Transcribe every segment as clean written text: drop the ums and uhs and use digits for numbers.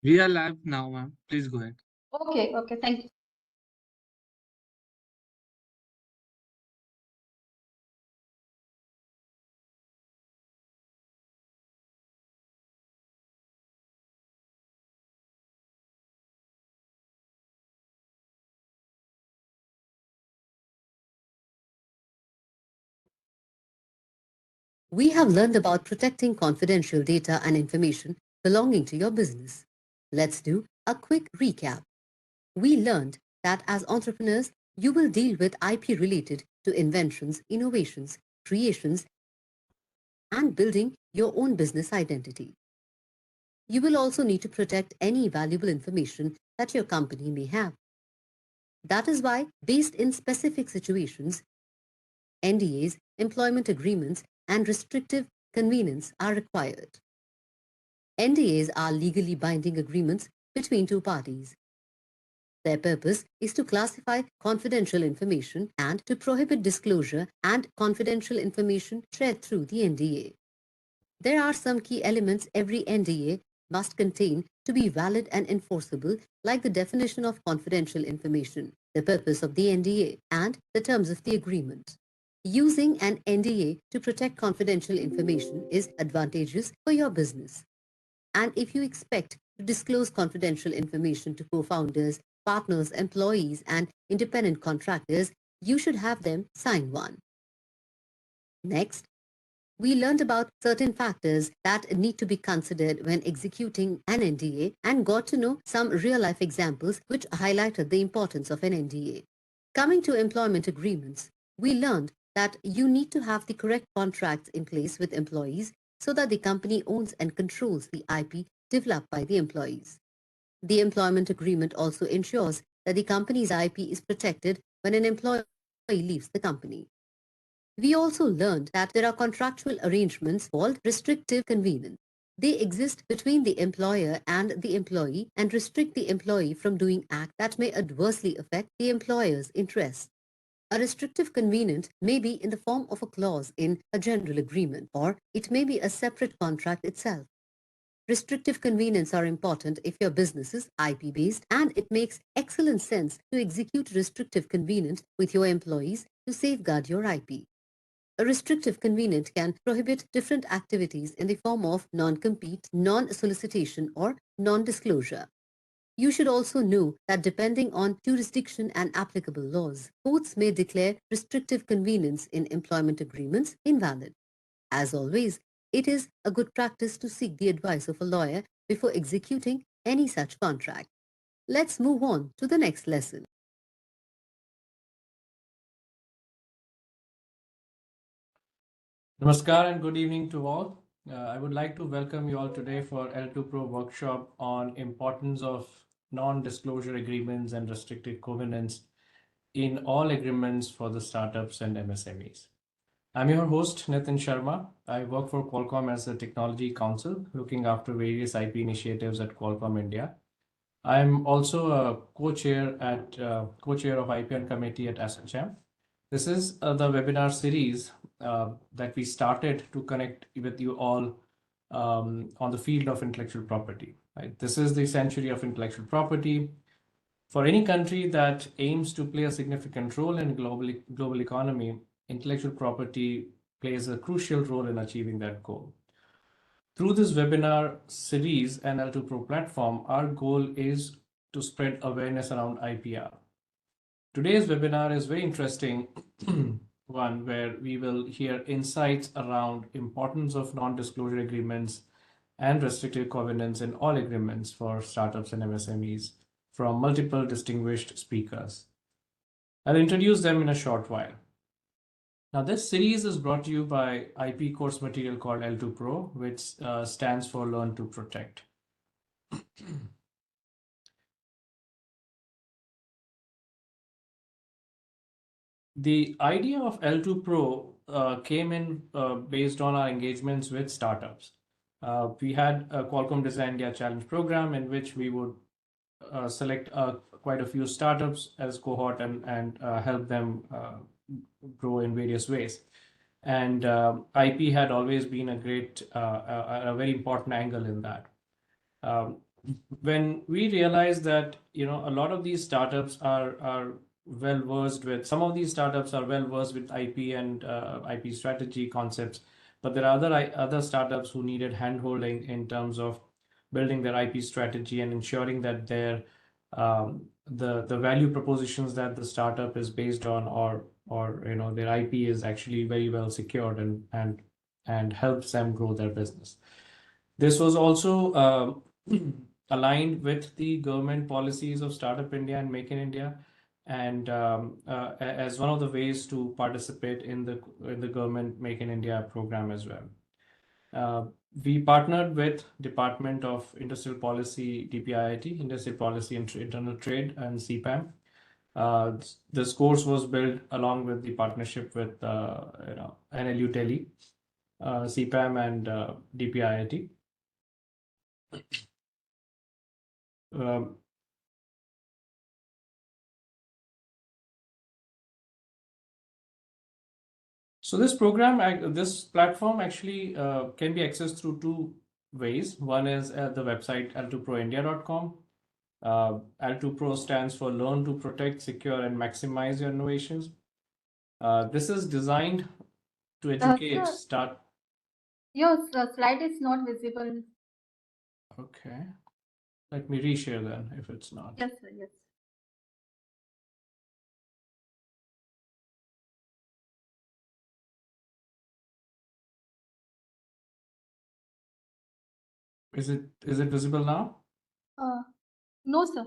We are live now, ma'am. Please go ahead. Okay, thank you. We have learned about protecting confidential data and information belonging to your business. Let's do a quick recap. We learned that as entrepreneurs, you will deal with IP related to inventions, innovations, creations, and building your own business identity. You will also need to protect any valuable information that your company may have. That is why, based in specific situations, NDAs, employment agreements, and restrictive covenants are required. NDAs are legally binding agreements between two parties. Their purpose is to classify confidential information and to prohibit disclosure and confidential information shared through the NDA. There are some key elements every NDA must contain to be valid and enforceable, like the definition of confidential information, the purpose of the NDA, and the terms of the agreement. Using an NDA to protect confidential information is advantageous for your business. And if you expect to disclose confidential information to co-founders, partners, employees, and independent contractors, you should have them sign one. Next, we learned about certain factors that need to be considered when executing an NDA and got to know some real-life examples which highlighted the importance of an NDA. Coming to employment agreements, we learned that you need to have the correct contracts in place with employees so that the company owns and controls the IP developed by the employees. The employment agreement also ensures that the company's IP is protected when an employee leaves the company. We also learned that there are contractual arrangements called restrictive covenants. They exist between the employer and the employee and restrict the employee from doing acts that may adversely affect the employer's interests. A restrictive covenant may be in the form of a clause in a general agreement, or it may be a separate contract itself. Restrictive covenants are important if your business is IP-based, and it makes excellent sense to execute restrictive covenant with your employees to safeguard your IP. A restrictive covenant can prohibit different activities in the form of non-compete, non-solicitation, or non-disclosure. You should also know that depending on jurisdiction and applicable laws, courts may declare restrictive covenants in employment agreements invalid. As always, it is a good practice to seek the advice of a lawyer before executing any such contract. Let's move on to the next lesson. Namaskar and good evening to all. I would like to welcome you all today for L2 Pro workshop on importance of non-disclosure agreements and restricted covenants in all agreements for the startups and MSMEs. I'm your host, Nitin Sharma. I work for Qualcomm as a technology counsel, looking after various IP initiatives at Qualcomm India. I'm also a co-chair of IPN committee at AssetChamp. This is the webinar series that we started to connect with you all on the field of intellectual property. Right? This is the century of intellectual property. For any country that aims to play a significant role in global economy, intellectual property plays a crucial role in achieving that goal. Through this webinar series and L2 Pro platform, our goal is to spread awareness around IPR. Today's webinar is very interesting one where we will hear insights around importance of non-disclosure agreements and restrictive covenants in all agreements for startups and MSMEs from multiple distinguished speakers. I'll introduce them in a short while. Now, this series is brought to you by IP course material called L2 Pro, which stands for Learn to Protect. The idea of L2 Pro came in based on our engagements with startups. We had a Qualcomm Design India Challenge program in which we would select quite a few startups as cohort and help them grow in various ways. And IP had always been a very important angle in that. when we realize that a lot of these startups are well versed with some of these startups are well versed with IP and IP strategy concepts, but there are other startups who needed handholding in terms of building their IP strategy and ensuring that the value propositions that the startup is based on, or their IP is actually very well secured and helps them grow their business. This was also aligned with the government policies of Startup India and Make in India, and as one of the ways to participate in the government Make in India program as well. We partnered with Department of Industrial Policy, DPIIT, Industrial Policy and Internal Trade, and CPAM. This course was built along with the partnership with NLU Delhi, CPAM, and DPIIT. So this platform actually can be accessed through two ways. One is at the website l2proindia.com. L2Pro stands for Learn to Protect, Secure, and Maximize Your Innovations. This is designed to educate, Sir, your slide is not visible. Okay. Let me reshare then if it's not. Yes, sir. Yes. Is it visible now? No, sir.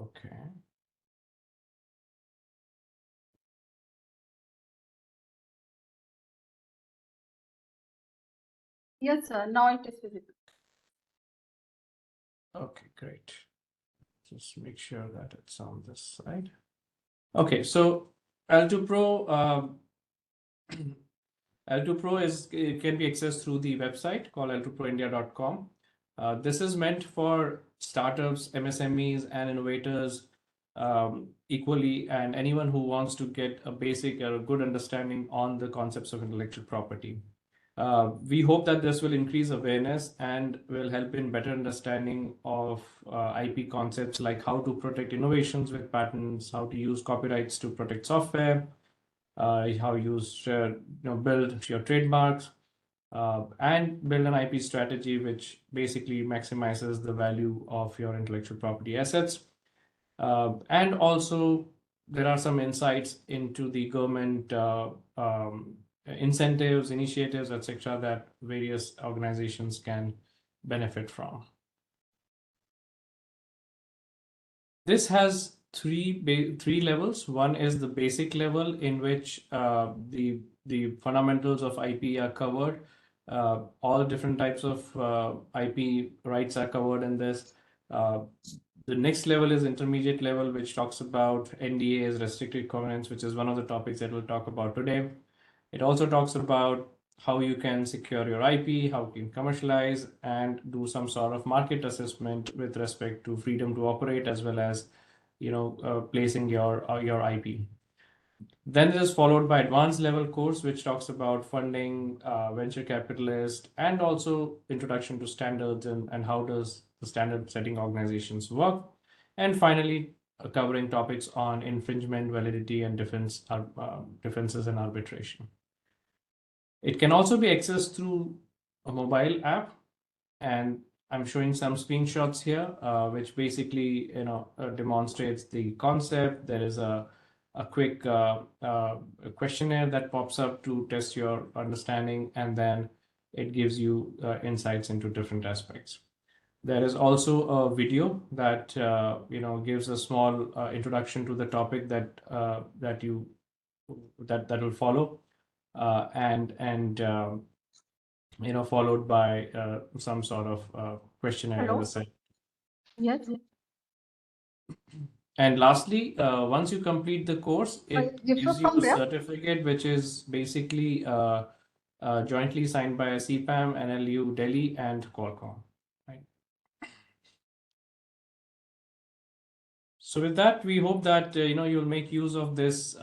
Okay. Yes, sir. Now it is visible. Okay, great. Just make sure that it's on this side. Okay, so L2 Pro L2 Pro can be accessed through the website called l2proindia.com. This is meant for startups, MSMEs, and innovators equally, and anyone who wants to get a basic or a good understanding on the concepts of intellectual property. We hope that this will increase awareness and will help in better understanding of IP concepts like how to protect innovations with patents, how to use copyrights to protect software, how you build your trademarks, and build an IP strategy which basically maximizes the value of your intellectual property assets. And also, there are some insights into the government incentives, initiatives, etc., that various organizations can benefit from. This has three levels. One is the basic level in which the fundamentals of IP are covered. All different types of IP rights are covered in this. The next level is intermediate level, which talks about NDAs, restricted covenants, which is one of the topics that we'll talk about today. It also talks about how you can secure your IP, how you can commercialize, and do some sort of market assessment with respect to freedom to operate, as well as placing your IP. Then it is followed by advanced level course, which talks about funding, venture capitalist, and also introduction to standards and how does the standard setting organizations work. And finally, covering topics on infringement, validity, and defenses and arbitration. It can also be accessed through a mobile app, and I'm showing some screenshots here, which basically demonstrates the concept. There is a quick questionnaire that pops up to test your understanding, and then it gives you insights into different aspects. There is also a video that gives a small introduction to the topic that will follow, and followed by some sort of questionnaire in the set. Yes. And lastly, once you complete the course, it gives you a certificate, which is basically jointly signed by CPAM, NLU Delhi, and Qualcomm. Right. So with that, we hope that you'll make use of this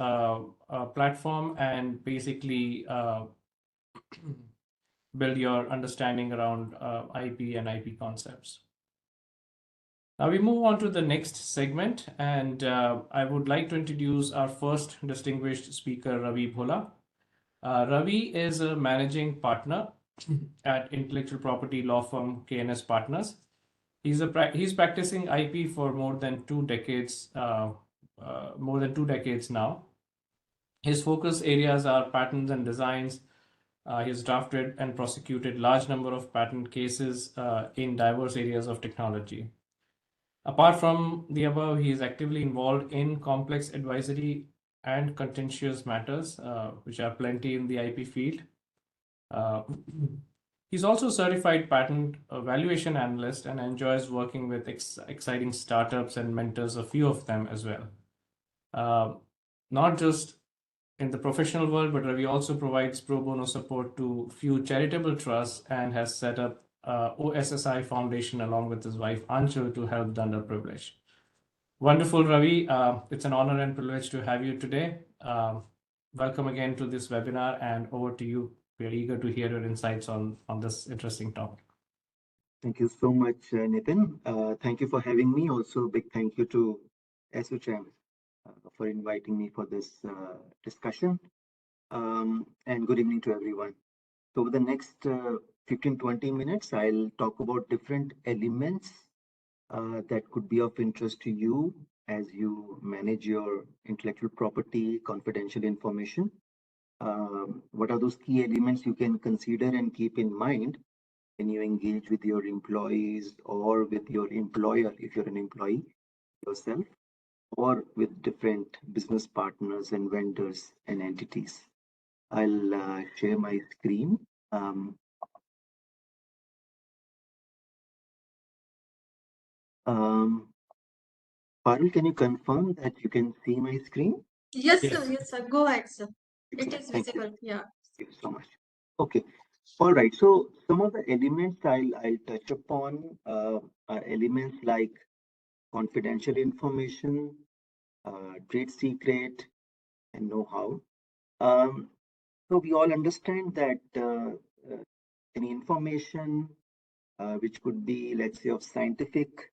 platform and basically build your understanding around IP and IP concepts. Now we move on to the next segment, and I would like to introduce our first distinguished speaker, Ravi Bhola. Ravi is a managing partner at intellectual property law firm KNS Partners. He's practicing IP for more than 2 decades, now. His focus areas are patents and designs. He's drafted and prosecuted large number of patent cases in diverse areas of technology. Apart from the above, he is actively involved in complex advisory and contentious matters, which are plenty in the IP field. Uh, he's also a certified patent valuation analyst and enjoys working with exciting startups and mentors, a few of them as well. Not just in the professional world, but Ravi also provides pro bono support to few charitable trusts and has set up OSSI Foundation along with his wife Anshul to help the underprivileged. Wonderful, Ravi. It's an honor and privilege to have you today. Welcome again to this webinar, and over to you. We are eager to hear your insights on this interesting topic. Thank you so much, Nitin. Thank you for having me. Also, big thank you to SHM for inviting me for this discussion. And good evening to everyone. So over the next 15-20 minutes, I'll talk about different elements that could be of interest to you as you manage your intellectual property, confidential information. What are those key elements you can consider and keep in mind when you engage with your employees or with your employer, if you're an employee yourself, or with different business partners and vendors and entities. I'll share my screen. Parul, can you confirm that you can see my screen? Yes, Yes. sir. Yes, sir. Go ahead, sir. It is Thank you. visible. Yeah. Thank you so much. Okay. All right. So some of the elements I'll touch upon are elements like confidential information, trade secret, and know-how. So we all understand that any information which could be, let's say, of scientific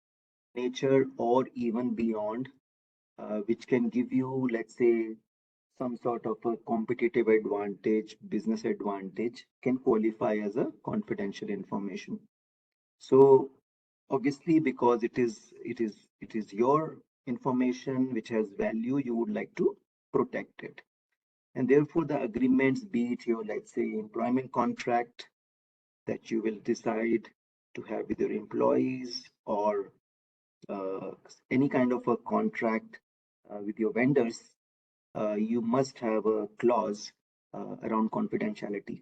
nature or even beyond, which can give you, let's say, some sort of a competitive advantage, business advantage, can qualify as a confidential information. So obviously, because it is your information which has value, you would like to protect it. And therefore, the agreements, be it your, let's say, employment contract that you will decide to have with your employees, or any kind of a contract with your vendors, you must have a clause around confidentiality.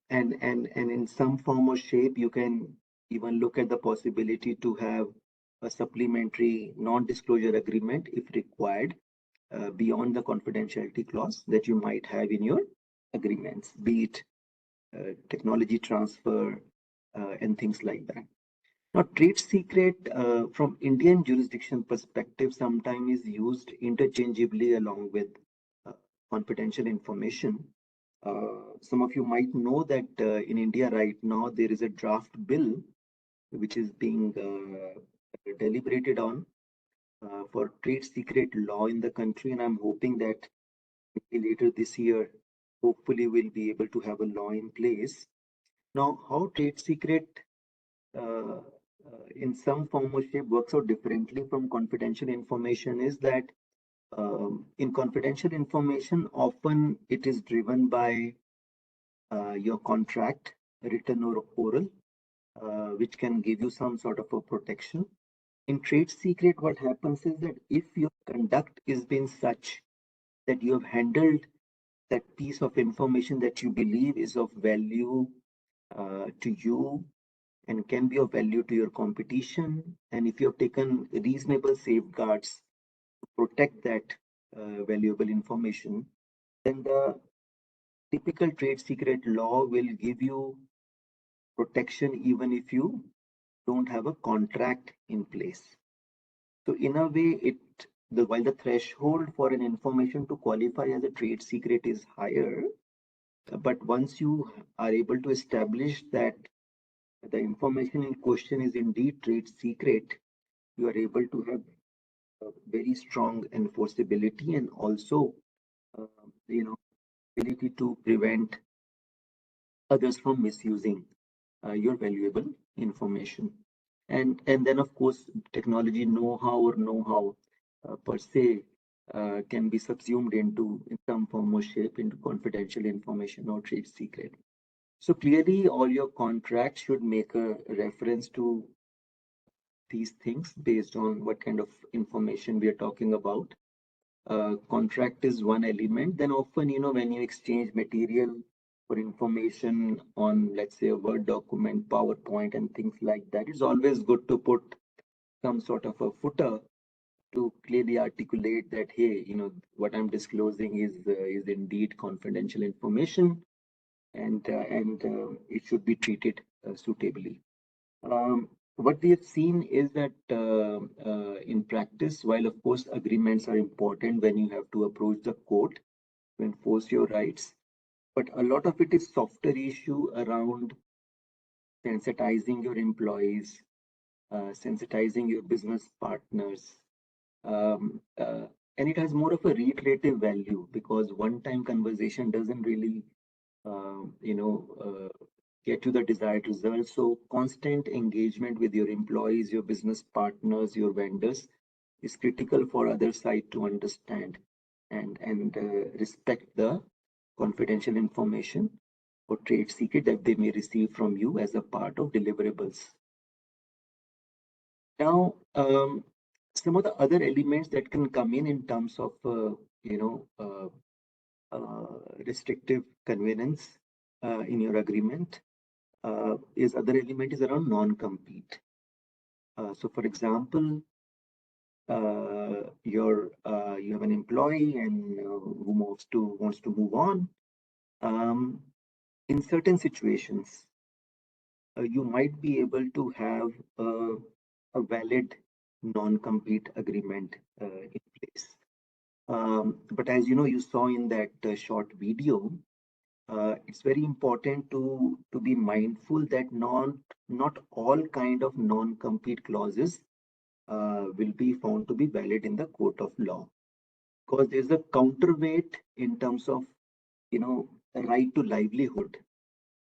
And in some form or shape, you can even look at the possibility to have a supplementary non-disclosure agreement if required, beyond the confidentiality clause that you might have in your agreements, be it technology transfer and things like that. Now, trade secret from Indian jurisdiction perspective sometimes is used interchangeably along with confidential information. Some of you might know that in India right now there is a draft bill which is being deliberated on for trade secret law in the country, and I'm hoping that later this year, hopefully, we'll be able to have a law in place. Now, how trade secret in some form or shape works out differently from confidential information is that in confidential information, often it is driven by your contract, written or oral, which can give you some sort of a protection. In trade secret, what happens is that if your conduct is been such that you have handled that piece of information that you believe is of value to you and can be of value to your competition, and if you have taken reasonable safeguards to protect that valuable information, then the typical trade secret law will give you protection even if you don't have a contract in place. So in a way, while the threshold for an information to qualify as a trade secret is higher, But once you are able to establish that the information in question is indeed trade secret, you are able to have very strong enforceability and also, uh, you know, ability to prevent others from misusing your valuable information. And then of course technology know-how per se can be subsumed into in some form or shape into confidential information or trade secret. So clearly all your contracts should make a reference to these things based on what kind of information we are talking about. Contract is one element. Then often, when you exchange material or information on, let's say, a Word document, PowerPoint, and things like that, it's always good to put some sort of a footer to clearly articulate that, hey, what I'm disclosing is indeed confidential information, and it should be treated suitably. What we have seen is that in practice, while of course agreements are important when you have to approach the court to enforce your rights, but a lot of it is softer issue around sensitizing your employees, sensitizing your business partners, um, uh, and it has more of a reiterative value because one-time conversation doesn't really, um, you know, get you the desired result. So constant engagement with your employees, your business partners, your vendors is critical for other side to understand and respect the confidential information or trade secret that they may receive from you as a part of deliverables. Now, some of the other elements that can come in terms of, you know, restrictive convenience in your agreement is other element is around non-compete. So, for example, you have an employee and who wants to move on. In certain situations, you might be able to have a valid non-compete agreement in place. But as you know, you saw in that short video, it's very important to be mindful that not all kind of non-compete clauses will be found to be valid in the court of law because there's a counterweight in terms of right to livelihood.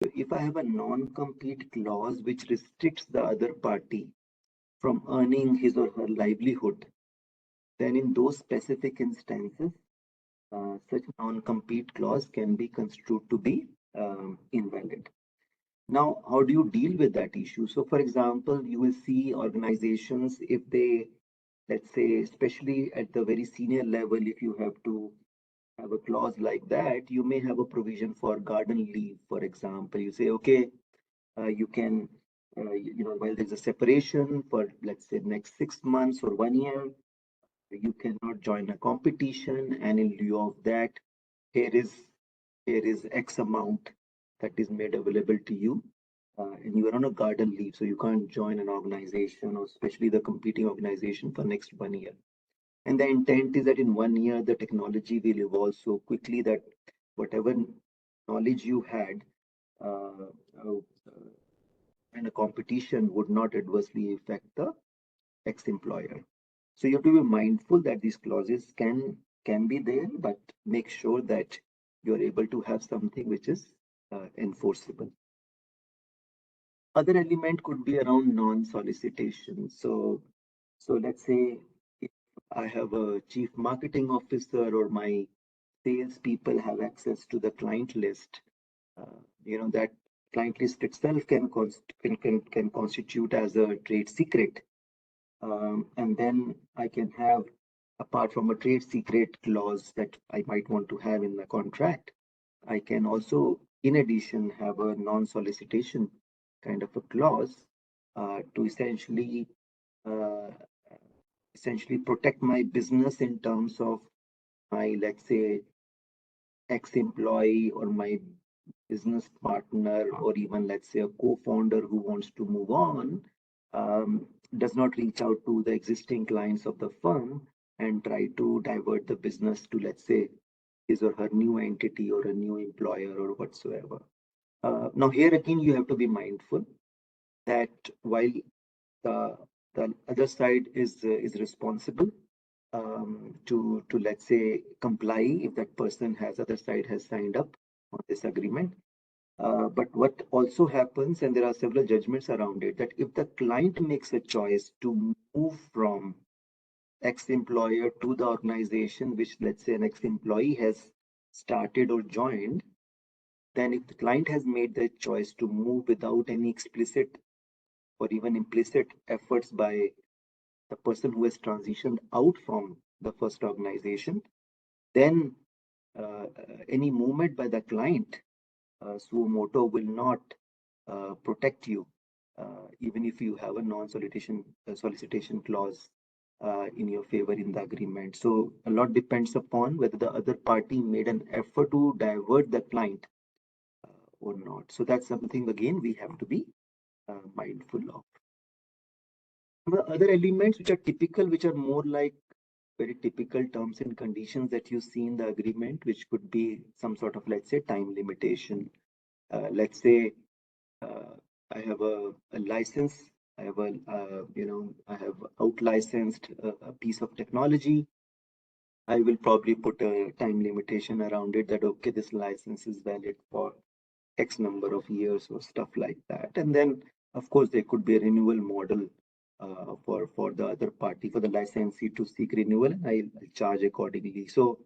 So if I have a non-compete clause which restricts the other party from earning his or her livelihood, then in those specific instances, such non-compete clause can be construed to be invalid. Now, how do you deal with that issue? So, for example, you will see organizations, if they, let's say, especially at the very senior level, if you have to have a clause like that, you may have a provision for garden leave, for example. You say, okay, you can, while there's a separation for, let's say, next 6 months or 1 year, you cannot join a competition, and in lieu of that, here is X amount that is made available to you, and you are on a garden leave, so you can't join an organization or especially the competing organization for next 1 year. And the intent is that in 1 year, the technology will evolve so quickly that whatever knowledge you had uh, uh, in a competition would not adversely affect the ex-employer. So you have to be mindful that these clauses can be there, but make sure that you're able to have something which is enforceable. Other element could be around non-solicitation. So let's say if I have a chief marketing officer or my sales people have access to the client list, that client list itself can constitute as a trade secret. And then I can have, apart from a trade secret clause that I might want to have in the contract, I can also, in addition, have a non-solicitation kind of a clause to uh, essentially protect my business in terms of my, let's say, ex-employee or my business partner or even, let's say, a co-founder who wants to move on, does not reach out to the existing clients of the firm and try to divert the business to, let's say, his or her new entity or a new employer or whatsoever. Now, here again, you have to be mindful that while the, the other side is responsible to let's say comply if that person has other side has signed up on this agreement. But what also happens, and there are several judgments around it, that if the client makes a choice to move from ex-employer to the organization which let's say an ex-employee has started or joined, then if the client has made the choice to move without any explicit or even implicit efforts by the person who has transitioned out from the first organization, then any movement by the client, suo moto, will not protect you, even if you have a non-solicitation solicitation clause in your favor in the agreement. So a lot depends upon whether the other party made an effort to divert the client or not. So that's something again we have to be mindful of. The other elements which are typical, which are more like very typical terms and conditions that you see in the agreement, which could be some sort of, let's say, time limitation. Let's say I have a license, I have I have out licensed a piece of technology. I will probably put a time limitation around it that, okay, this license is valid for X number of years or stuff like that. And then, of course, there could be a renewal model for the other party, for the licensee to seek renewal, and I'll charge accordingly. So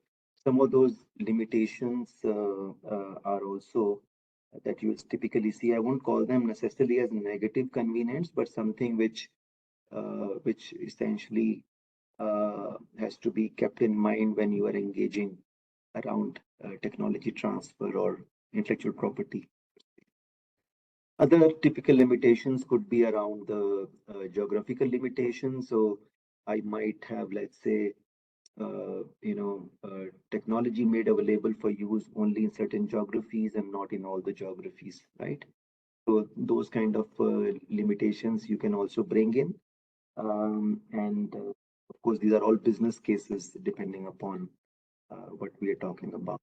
some of those limitations are also that you typically see. I won't call them necessarily as negative convenience, but something which essentially has to be kept in mind when you are engaging around technology transfer or intellectual property. Other typical limitations could be around the geographical limitations. So I might have, let's say, technology made available for use only in certain geographies and not in all the geographies, right? So those kind of limitations you can also bring in. And of course, these are all business cases depending upon what we are talking about.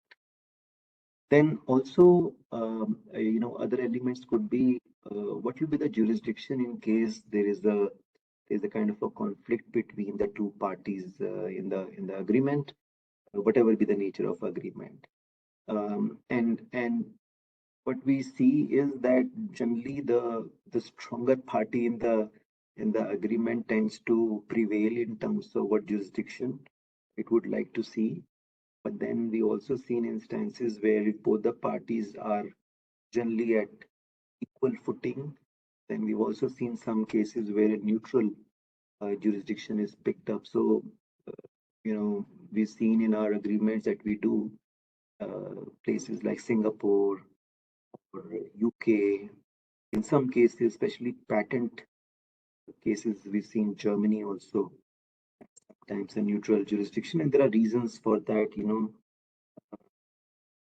Then also, other elements could be what will be the jurisdiction in case there is a kind of a conflict between the two parties in the agreement, whatever be the nature of agreement. And what we see is that generally the stronger party in the agreement tends to prevail in terms of what jurisdiction it would like to see. But then we also seen instances where if both the parties are generally at equal footing, then we've also seen some cases where a neutral jurisdiction is picked up. So, we've seen in our agreements that we do places like Singapore or UK. In some cases, especially patent cases, we've seen Germany also sometimes a neutral jurisdiction, and there are reasons for that,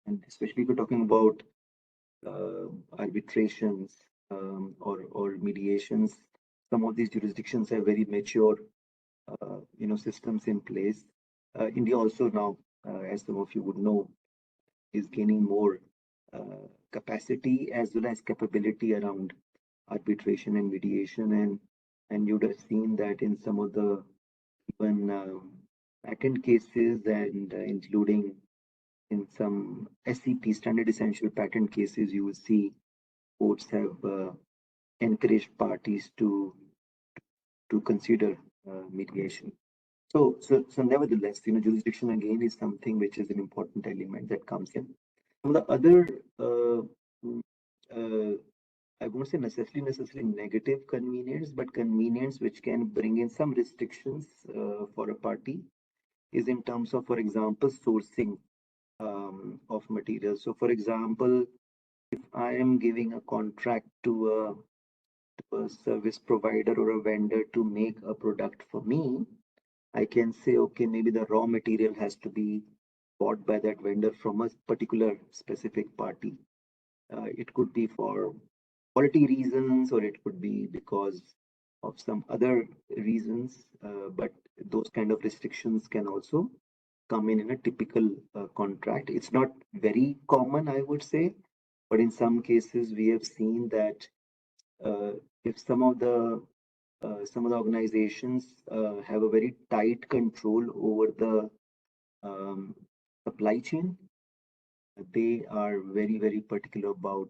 and especially if we're talking about arbitrations or mediations. Some of these jurisdictions have very mature, systems in place. India also now, as some of you would know, is gaining more capacity as well as capability around arbitration and mediation, and you'd have seen that in some of the even patent cases and including in some SEP, standard essential patent cases, you will see courts have encouraged parties to consider mediation. So nevertheless, jurisdiction again is something which is an important element that comes in. Some of the other, I won't say necessarily negative convenience, but convenience which can bring in some restrictions for a party is in terms of, for example, sourcing of materials. So, for example, if I am giving a contract to a service provider or a vendor to make a product for me, I can say, okay, maybe the raw material has to be bought by that vendor from a particular specific party. It could be for quality reasons or it could be because of some other reasons, but those kind of restrictions can also come in a typical contract. It's not very common, I would say, but in some cases we have seen that uh, if some of the organizations have a very tight control over the um, supply chain, they are very particular about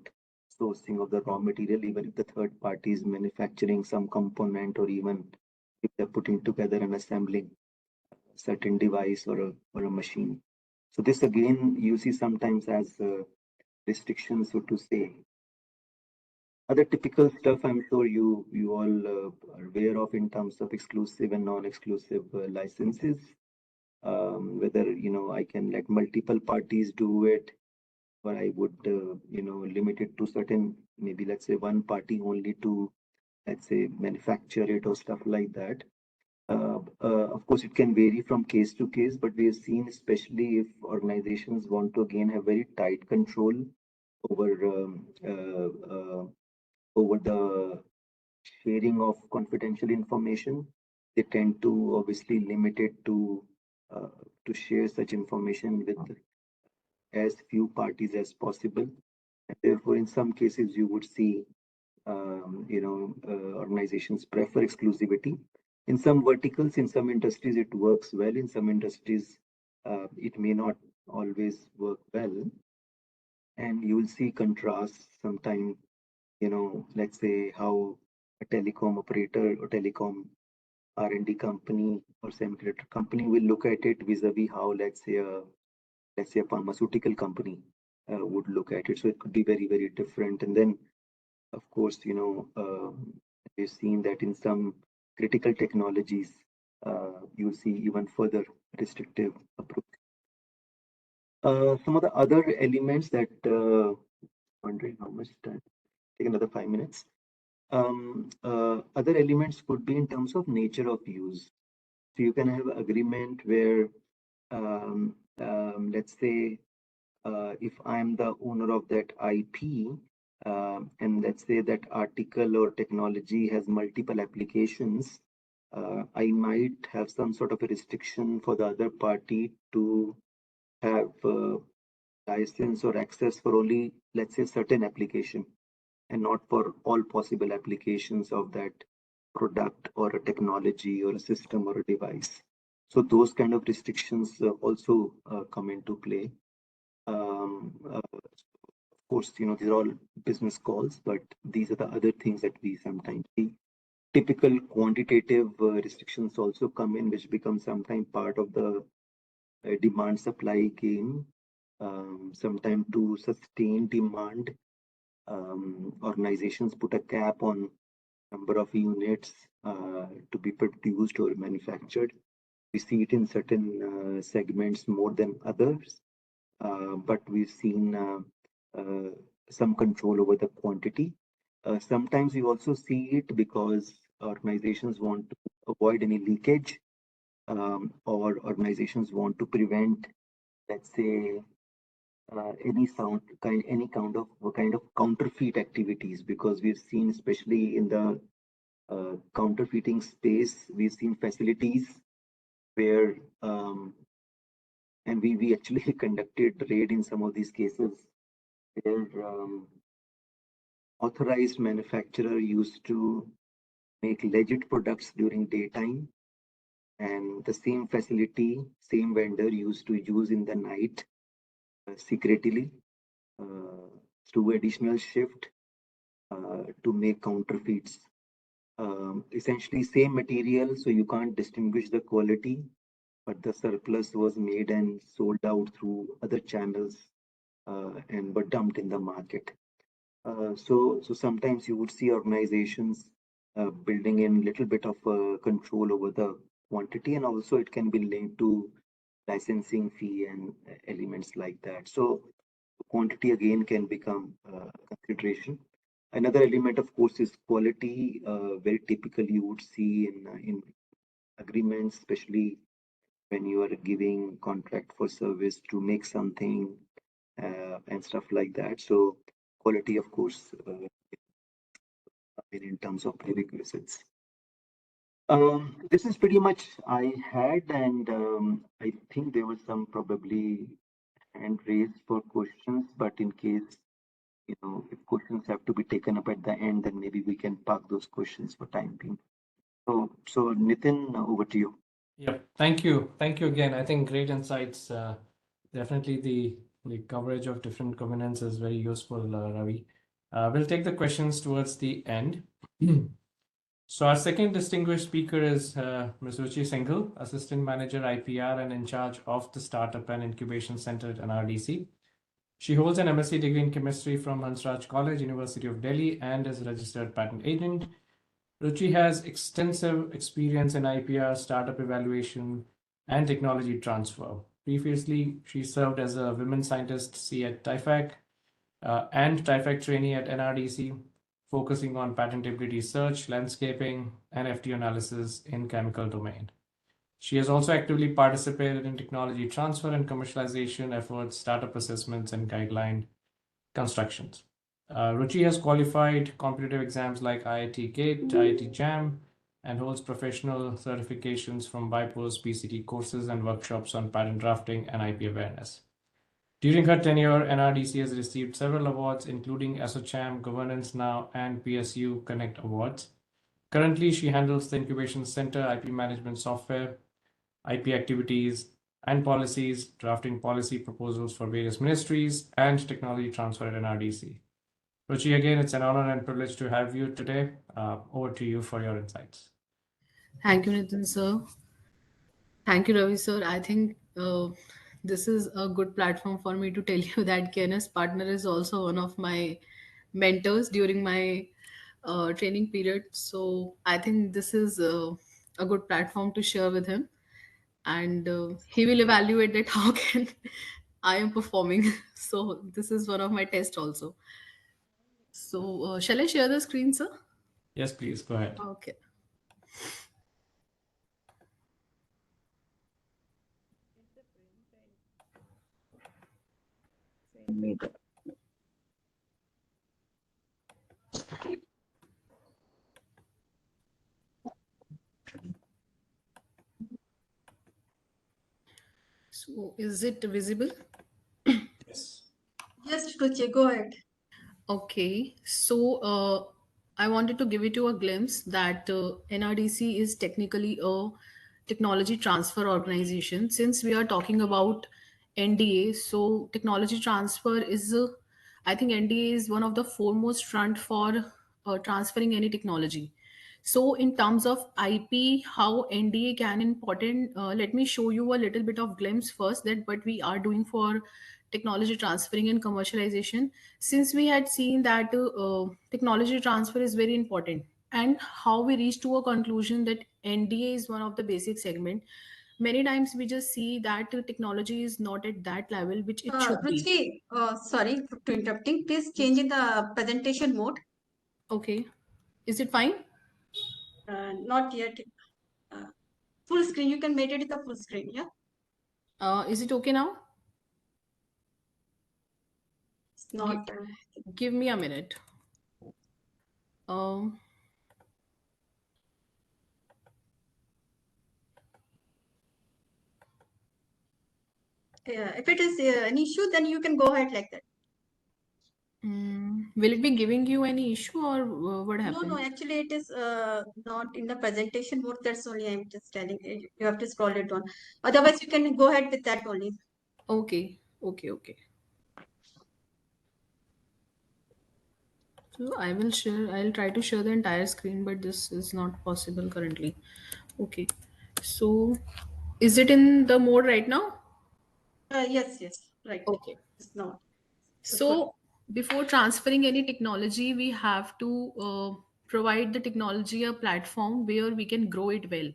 sourcing of the raw material, even if the third party is manufacturing some component, or even if they're putting together and assembling certain device or a machine. So this again you see sometimes as restrictions, so to say. Other typical stuff I'm sure you all are aware of in terms of exclusive and non-exclusive licenses. Whether I can let multiple parties do it, or I would limit it to certain, maybe let's say one party only to, let's say, manufacture it or stuff like that. Of course, it can vary from case to case, but we have seen, especially if organizations want to again have very tight control over over the sharing of confidential information, they tend to obviously limit it uh, to share such information with as few parties as possible. And therefore, in some cases, you would see organizations prefer exclusivity. In some verticals, in some industries, it works well. In some industries, it may not always work well. And you will see contrasts sometimes, let's say how a telecom operator or telecom R&D company or semiconductor company will look at it vis-a-vis how, let's say a pharmaceutical company would look at it. So it could be very different. And then, of course, we've seen that in some critical technologies, you see even further restrictive approach. Some of the other elements that wondering how much time. Take another 5 minutes. Other elements could be in terms of nature of use. So you can have agreement where, let's say, if I'm the owner of that IP, and let's say that article or technology has multiple applications, I might have some sort of a restriction for the other party to have license or access for only, let's say, certain application, and not for all possible applications of that product or a technology or a system or a device. So those kind of restrictions also come into play. Of course, these are all business calls, but these are the other things that we sometimes see. Typical quantitative restrictions also come in, which become sometimes part of the demand supply game. Sometimes to sustain demand, organizations put a cap on number of units to be produced or manufactured. We see it in certain segments more than others, but we've seen uh, some control over the quantity. Sometimes we also see it because organizations want to avoid any leakage, or organizations want to prevent, let's say, any kind of counterfeit activities, because we've seen, especially in the counterfeiting space, we've seen facilities where, and we actually conducted raid in some of these cases where authorized manufacturer used to make legit products during daytime, and the same facility, same vendor used to use in the night secretly uh, through additional shift to make counterfeits. Essentially same material, so you can't distinguish the quality, but the surplus was made and sold out through other channels and were dumped in the market. So sometimes you would see organizations building in little bit of control over the quantity, and also it can be linked to licensing fee and elements like that. So quantity again can become consideration. Another element, of course, is quality. Very typically, you would see in agreements, especially when you are giving contract for service to make something and stuff like that. So quality, of course, in terms of prerequisites. This is pretty much I had, and I think there was some probably hand raised for questions, but in case, if questions have to be taken up at the end, then maybe we can park those questions for time being. So Nitin, over to you. Yep. Thank you. Thank you again. I think great insights. Definitely the coverage of different covenants is very useful, Ravi. We'll take the questions towards the end. So our second distinguished speaker is Ms. Ruchi Singhal, Assistant Manager IPR and in charge of the Startup and Incubation Center at NRDC. She holds an MSc degree in chemistry from Hansraj College, University of Delhi, and is a registered patent agent. Ruchi has extensive experience in IPR, startup evaluation, and technology transfer. Previously, she served as a women scientist C at TIFAC and TIFAC trainee at NRDC, focusing on patentability search, landscaping, and FT analysis in chemical domain. She has also actively participated in technology transfer and commercialization efforts, startup assessments, and guideline constructions. Ruchi has qualified competitive exams like IIT GATE, IIT JAM, and holds professional certifications from BIPO's PCT courses and workshops on patent drafting and IP awareness. During her tenure, NRDC has received several awards, including ASSOCHAM, Governance Now, and PSU Connect Awards. Currently, she handles the Incubation Center, IP management software, IP activities and policies, drafting policy proposals for various ministries, and technology transfer at NRDC. Ruchi, again, it's an honor and privilege to have you today. Over to you for your insights. Thank you, Nitin sir. Thank you, Ravi sir. I think this is a good platform for me to tell you that KNS partner is also one of my mentors during my training period. So I think this is a good platform to share with him, and he will evaluate that how can I am performing. So this is one of my tests also. So shall I share the screen, sir? Yes, please go ahead. Okay. So is it visible? Yes. Yes, Ruchi, go ahead. Okay, so I wanted to give you a glimpse that NRDC is technically a technology transfer organization. Since we are talking about NDA, so technology transfer is, I think NDA is one of the foremost front for transferring any technology. So in terms of IP, how NDA can important, let me show you a little bit of glimpse first that what we are doing for technology transferring and commercialization, since we had seen that technology transfer is very important and how we reach to a conclusion that NDA is one of the basic segment. Many times we just see that technology is not at that level which it should be. Ruchi, sorry to interrupting. Please change in the presentation mode. Okay, is it fine? Not yet. Uh, Full screen. You can make it the full screen. Yeah. Is it okay now? It's not. Give me a minute. um If it is an issue, then you can go ahead like that. will it be giving you any issue or what No, happened? no. Actually, it is not in the presentation mode. That's only I'm just telling you. You have to scroll it down. Otherwise, you can go ahead with that only. Okay, okay, okay. So I will share, I'll try to share the entire screen, but this is not possible currently. Okay. So is it in the mode right now? Yes, yes. Right. Okay. It's not. So before transferring any technology, we have to provide the technology a platform where we can grow it well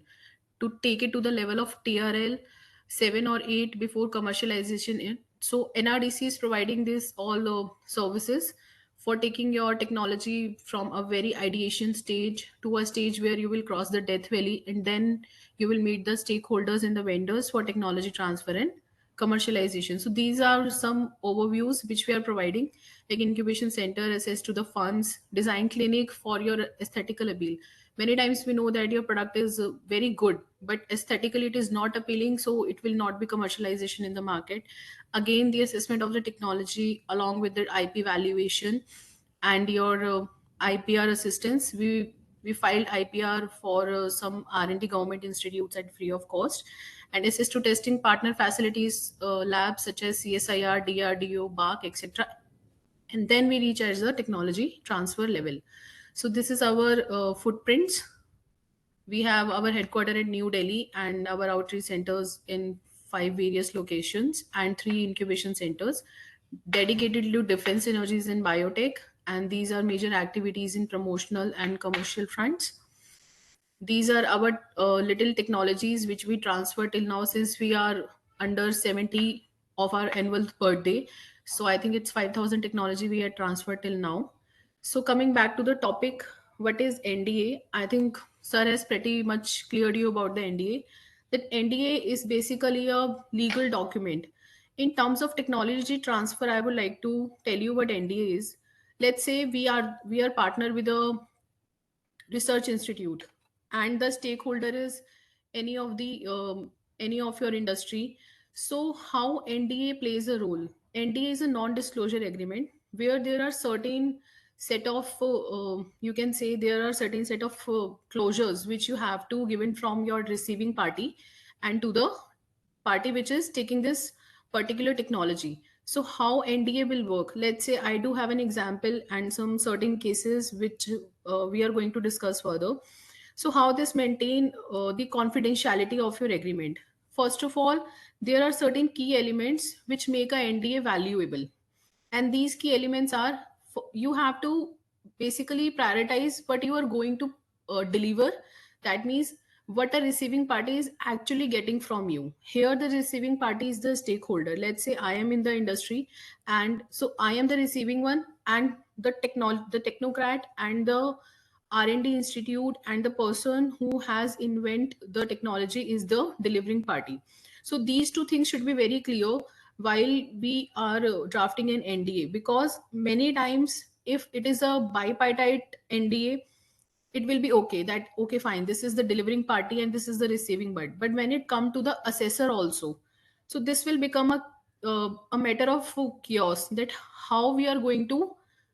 to take it to the level of TRL 7 or 8 before commercialization. So NRDC is providing this all services for taking your technology from a very ideation stage to a stage where you will cross the death valley, and then you will meet the stakeholders and the vendors for technology transfer and commercialization. So these are some overviews which we are providing, like incubation center, access to the funds, design clinic for your aesthetical appeal. Many times we know that your product is very good, but aesthetically it is not appealing, so it will not be commercialization in the market. Again, the assessment of the technology along with the IP valuation and your IPR assistance. We filed IPR for some R&D government institutes at free of cost, and assist to testing partner facilities, labs such as CSIR, DRDO, BARC, etc. And then we reach as the technology transfer level. So this is our footprints. We have our headquarters in New Delhi and our outreach centers in 5 various locations and 3 incubation centers dedicated to defense energies and biotech. And these are major activities in promotional and commercial fronts. These are our little technologies which we transfer till now, since we are under 70 of our annual birthday. So I think it's 5,000 technology we had transferred till now. So coming back to the topic, what is NDA? I think sir has pretty much cleared you about the NDA. That NDA is basically a legal document. In terms of technology transfer, I would like to tell you what NDA is. Let's say we are partner with a research institute, and the stakeholder is any of the any of your industry. So how NDA plays a role? NDA is a non-disclosure agreement where there are certain set of you can say there are certain set of closures which you have to given from your receiving party and to the party which is taking this particular technology. So how NDA will work? Let's say I do have an example and some certain cases which we are going to discuss further. So how this maintain the confidentiality of your agreement? First of all, there are certain key elements which make a NDA valuable, and these key elements are, you have to basically prioritize what you are going to deliver. That means what a receiving party is actually getting from you. Here the receiving party is the stakeholder. Let's say I am in the industry, and so I am the receiving one, and the technocrat and the R&D institute and the person who has invent the technology is the delivering party. So these two things should be very clear while we are drafting an NDA, because many times if it is a bipartite NDA, it will be okay that okay fine, this is the delivering party and this is the receiving party. But when it come to the assessor also, so this will become a matter of chaos, that how we are going to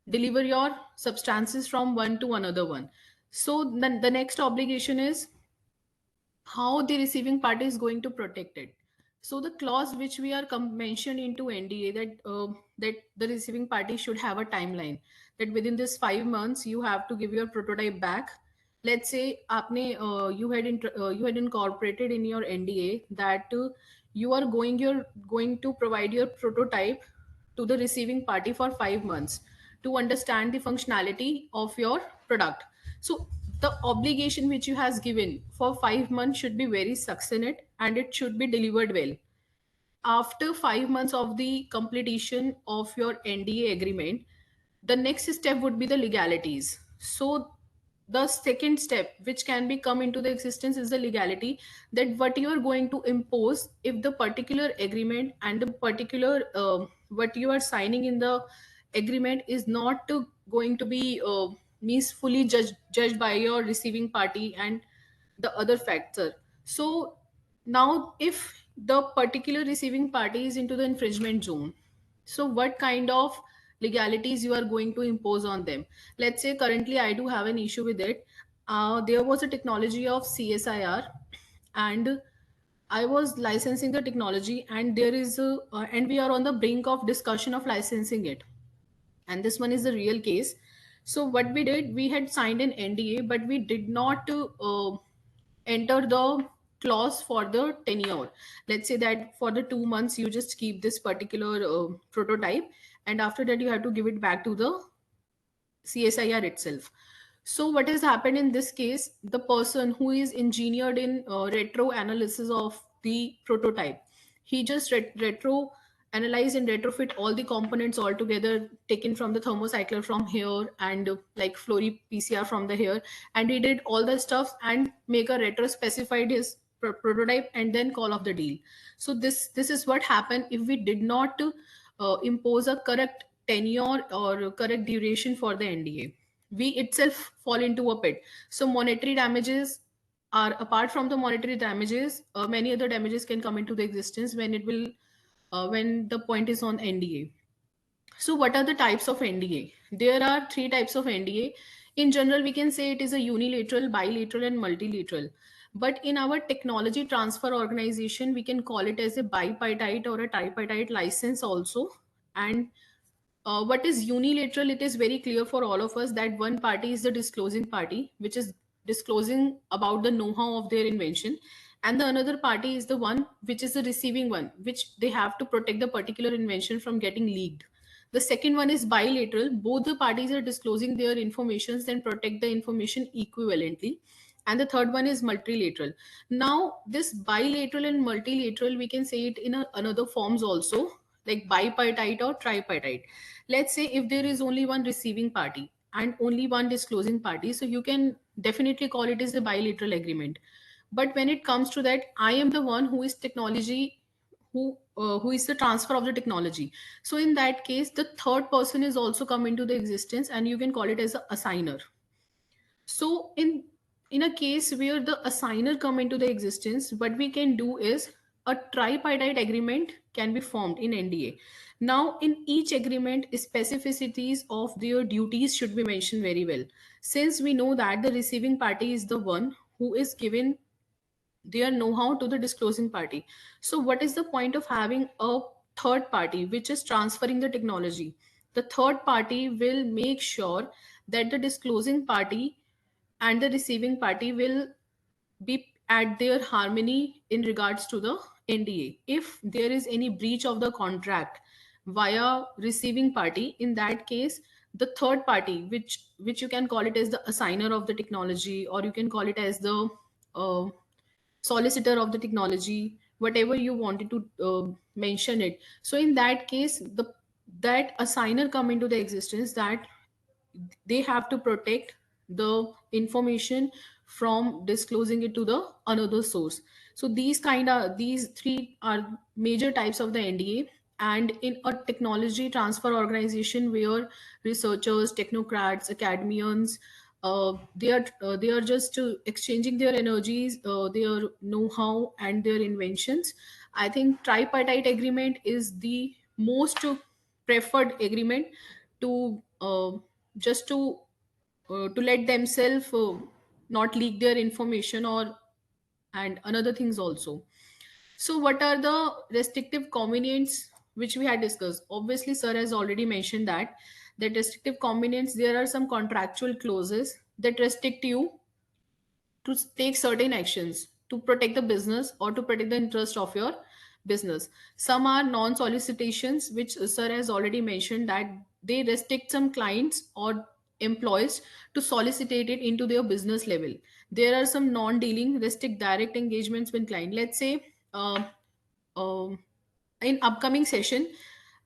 deliver your substances from one to another one. So then the next obligation is how the receiving party is going to protect it. So the clause which we are mentioned into NDA, that the receiving party should have a timeline, that within this 5 months you have to give your prototype back. Let's say आपने you had incorporated in your NDA that you are going to provide your prototype to the receiving party for 5 months to understand the functionality of your product. So the obligation which you has given for 5 months should be very succinct and it should be delivered well. After 5 months of the completion of your NDA agreement, the next step would be the legalities. So the second step which can be come into the existence is the legality, that what you are going to impose if the particular agreement and the particular what you are signing in the agreement is not going to be means fully judged by your receiving party and the other factor. So now if the particular receiving party is into the infringement zone, so what kind of legalities you are going to impose on them? Let's say currently I do have an issue with it. There was a technology of CSIR, and I was licensing the technology, and there is and we are on the brink of discussion of licensing it, and this one is the real case. So what we did, we had signed an NDA, but we did not enter the clause for the tenure. Let's say that for the 2 months you just keep this particular prototype, and after that you have to give it back to the CSIR itself. So what has happened in this case, the person who is engineered in retro analysis of the prototype, he just retro analyze and retrofit all the components all together, taken from the thermocycler from here, and like fluori PCR from the here, and he did all the stuff and make a retro specified his prototype and then call off the deal. So this is what happened if we did not impose a correct tenure or correct duration for the NDA. We itself fall into a pit. So monetary damages are, apart from the monetary damages, many other damages can come into the existence when it will when the point is on NDA. So, what are the types of NDA? There are three types of NDA. In general, we can say it is a unilateral, bilateral, and multilateral. But in our technology transfer organization, we can call it as a bipartite or a tripartite license also. And what is unilateral? It is very clear for all of us that one party is the disclosing party, which is disclosing about the know-how of their invention, and the another party is the one which is the receiving one, which they have to protect the particular invention from getting leaked. The second one is bilateral. Both the parties are disclosing their informations and protect the information equivalently. And the third one is multilateral. Now, this bilateral and multilateral, we can say it in another forms also, like bipartite or tripartite. Let's say if there is only one receiving party and only one disclosing party, so you can definitely call it as a bilateral agreement. But when it comes to that, I am the one who is technology, who is the transfer of the technology. So in that case, the third person is also come into the existence, and you can call it as a assigner. So in a case where the assigner come into the existence, what we can do is a tripartite agreement can be formed in NDA. Now, in each agreement, specificities of their duties should be mentioned very well. Since we know that the receiving party is the one who is given their know-how to the disclosing party. So what is the point of having a third party which is transferring the technology? The third party will make sure that the disclosing party and the receiving party will be at their harmony in regards to the NDA. If there is any breach of the contract via receiving party, in that case, the third party, which you can call it as the assigner of the technology, or you can call it as the uh, solicitor of the technology, whatever you wanted to mention it. So in that case, the that assigner come into the existence, that they have to protect the information from disclosing it to the another source. So these three are major types of the NDA. And in a technology transfer organization where researchers, technocrats, academians, they are just exchanging their energies, their know-how and their inventions, I think tripartite agreement is the most preferred agreement to just to let themselves not leak their information, or and another things also. So what are the restrictive covenants which we had discussed? Obviously, sir has already mentioned that restrictive covenants, there are some contractual clauses that restrict you to take certain actions to protect the business or to protect the interest of your business. Some are non-solicitations, which sir has already mentioned that they restrict some clients or employees to solicitate it into their business level. There are some non-dealing, restrict direct engagements with client. Let's say uh, um, in upcoming session,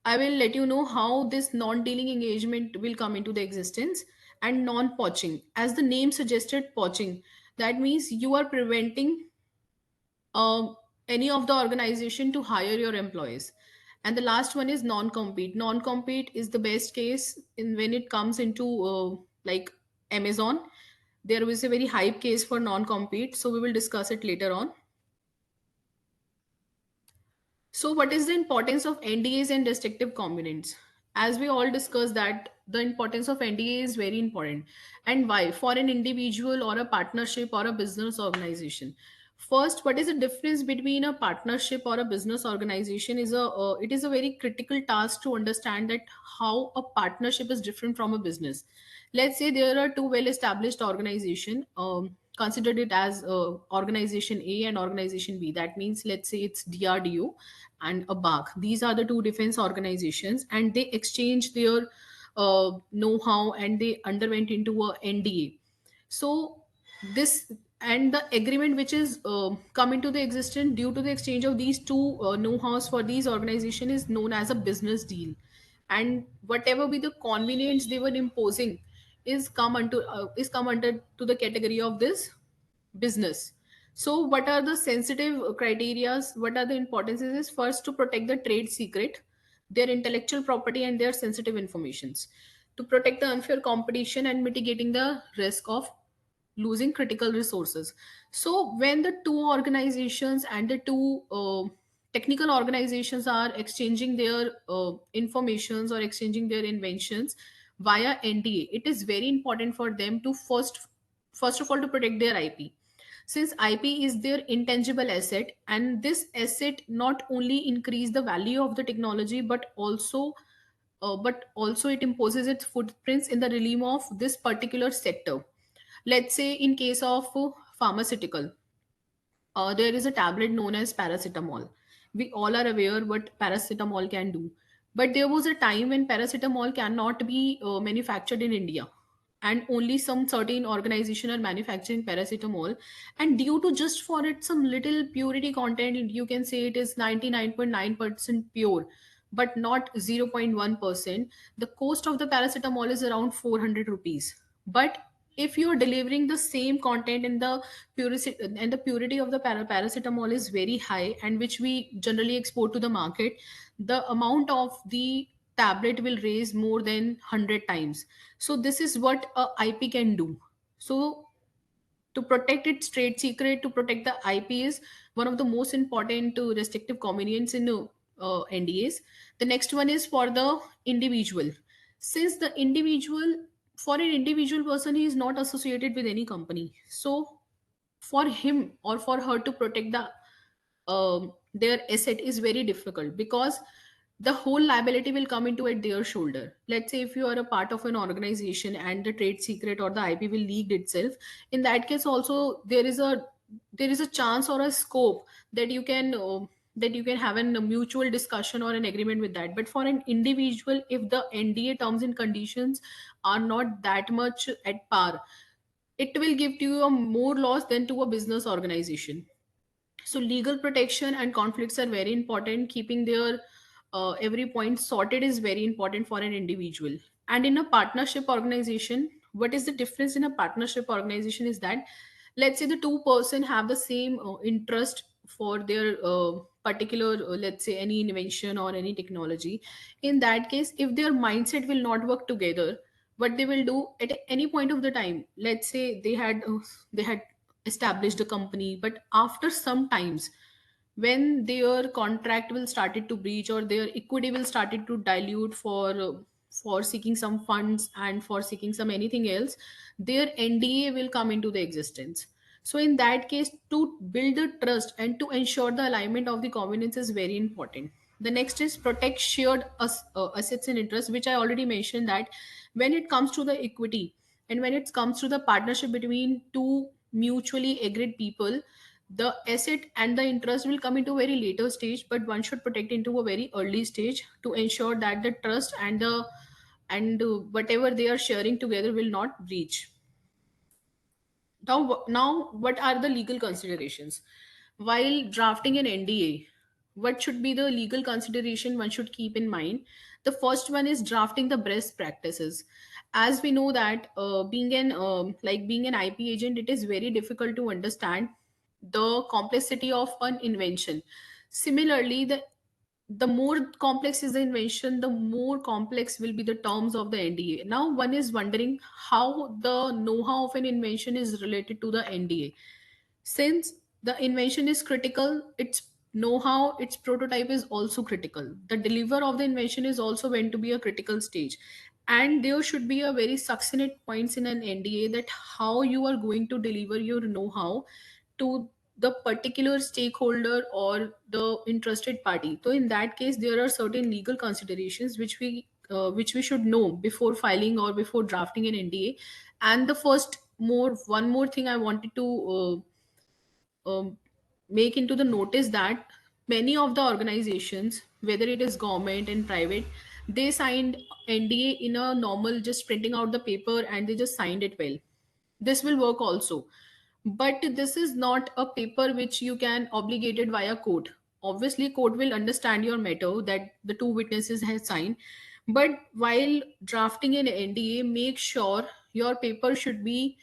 I will let you know how this non-dealing engagement will come into the existence. And non-poaching, as the name suggested, poaching, that means you are preventing any of the organization to hire your employees. And the last one is non-compete. Non-compete is the best case in when it comes into like Amazon. There was a very hype case for non-compete, so we will discuss it later on. So, what is the importance of NDAs and restrictive covenants? As we all discussed, that the importance of NDA is very important, and why for an individual or a partnership or a business organization. First, what is the difference between a partnership or a business organization? It is a very critical task to understand that how a partnership is different from a business. Let's say there are two well-established organization. Considered it as organization A and organization B. That means, let's say it's DRDO and a BAC. These are the two defense organizations, and they exchange their know-how and they underwent into a NDA. So this and the agreement which is come into the existence due to the exchange of these two know-hows for these organization is known as a business deal. And whatever be the convenience they were imposing is come under to the category of this business. So what are the sensitive criterias? What are the importances? Is first to protect the trade secret, their intellectual property, and their sensitive informations, to protect the unfair competition and mitigating the risk of losing critical resources. So when the two organizations and the two technical organizations are exchanging their informations or exchanging their inventions via NDA, it is very important for them to first of all to protect their IP, since IP is their intangible asset, and this asset not only increase the value of the technology but also it imposes its footprints in the realm of this particular sector. Let's say in case of pharmaceutical, there is a tablet known as paracetamol. We all are aware what paracetamol can do. But there was a time when paracetamol cannot be manufactured in India. And only some certain organization are manufacturing paracetamol. And due to just for it some little purity content, you can say it is 99.9% pure, but not 0.1%. The cost of the paracetamol is around 400 rupees. But if you are delivering the same content in the purity, and the purity of the paracetamol is very high, and which we generally export to the market, the amount of the tablet will raise more than 100 times. So this is what a IP can do. So to protect its trade secret, to protect the IP is one of the most important restrictive convenience in NDAs. The next one is for the individual. Since the individual, for an individual person, he is not associated with any company. So for him or for her to protect their asset is very difficult, because the whole liability will come into at their shoulder. Let's say if you are a part of an organization and the trade secret or the IP will leak itself, in that case also there is a chance or a scope that you can have a mutual discussion or an agreement with that. But for an individual, if the NDA terms and conditions are not that much at par, it will give to you a more loss than to a business organization. So legal protection and conflicts are very important. Keeping their every point sorted is very important for an individual. And in a partnership organization, what is the difference in a partnership organization is that, let's say the two-person have the same interest for their particular, let's say any invention or any technology. In that case, if their mindset will not work together, what they will do at any point of the time, let's say they had established a company, but after some times, when their contract will started to breach or their equity will started to dilute for seeking some funds and for seeking some anything else, their NDA will come into the existence. So in that case, to build the trust and to ensure the alignment of the covenants is very important. The next is protect shared assets and interests, which I already mentioned that when it comes to the equity and when it comes to the partnership between two mutually agreed people, the asset and the interest will come into a very later stage, but one should protect into a very early stage to ensure that the trust and whatever they are sharing together will not breach. Now, what are the legal considerations while drafting an NDA? What should be the legal consideration one should keep in mind? The first one is drafting the best practices. As we know that being an IP agent, it is very difficult to understand the complexity of an invention. Similarly, the more complex is the invention, the more complex will be the terms of the NDA. Now, one is wondering how the know-how of an invention is related to the NDA. Since the invention is critical, its know-how, its prototype is also critical. The deliver of the invention is also going to be a critical stage. And there should be a very succinct points in an NDA that how you are going to deliver your know-how to the particular stakeholder or the interested party. So in that case, there are certain legal considerations which we should know before filing or before drafting an NDA. And the first more one more thing I wanted to make into the notice that many of the organizations, whether it is government and private, they signed NDA in a normal just printing out the paper and they just signed it well. This will work also, but this is not a paper which you can obligated via court. Obviously court will understand your matter that the two witnesses have signed, but while drafting an NDA, make sure your paper should be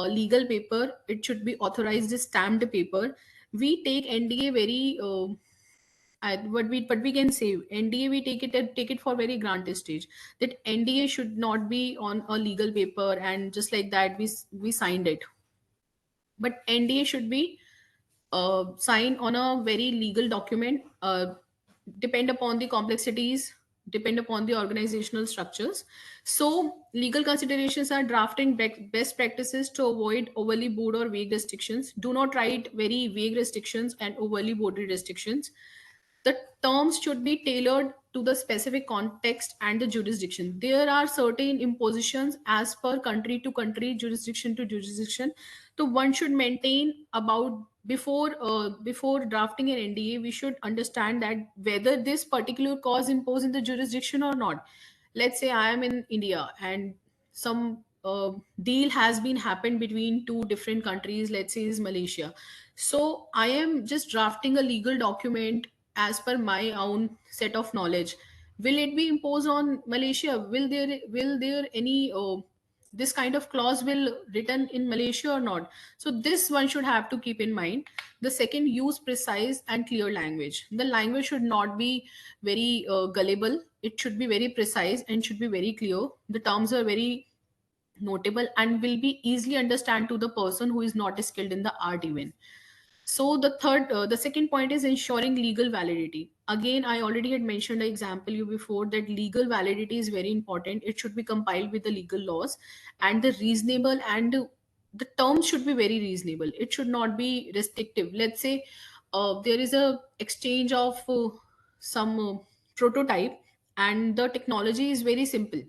legal paper. It should be authorized stamped paper. We take NDA very what we can say, NDA we take it for very granted stage, that NDA should not be on a legal paper and just like that we signed it. But NDA should be sign on a very legal document, depend upon the complexities, depend upon the organizational structures. So legal considerations are drafting best practices to avoid overly broad or vague restrictions. Do not write very vague restrictions and overly broad restrictions. The terms should be tailored to the specific context and the jurisdiction. There are certain impositions as per country to country, jurisdiction to jurisdiction. So one should maintain about before drafting an NDA, we should understand that whether this particular cause imposed in the jurisdiction or not. Let's say I am in India and some deal has been happened between two different countries. Let's say is Malaysia. So I am just drafting a legal document as per my own set of knowledge. Will it be imposed on Malaysia? Will there any this kind of clause will written in Malaysia or not? So this one should have to keep in mind. The second, use precise and clear language. The language should not be very gullible. It should be very precise and should be very clear. The terms are very notable and will be easily understand to the person who is not skilled in the art even. So the second point is ensuring legal validity. Again, I already had mentioned an example you before that legal validity is very important. It should be compiled with the legal laws and the reasonable, and the terms should be very reasonable. It should not be restrictive. Let's say there is a exchange of some prototype and the technology is very simple.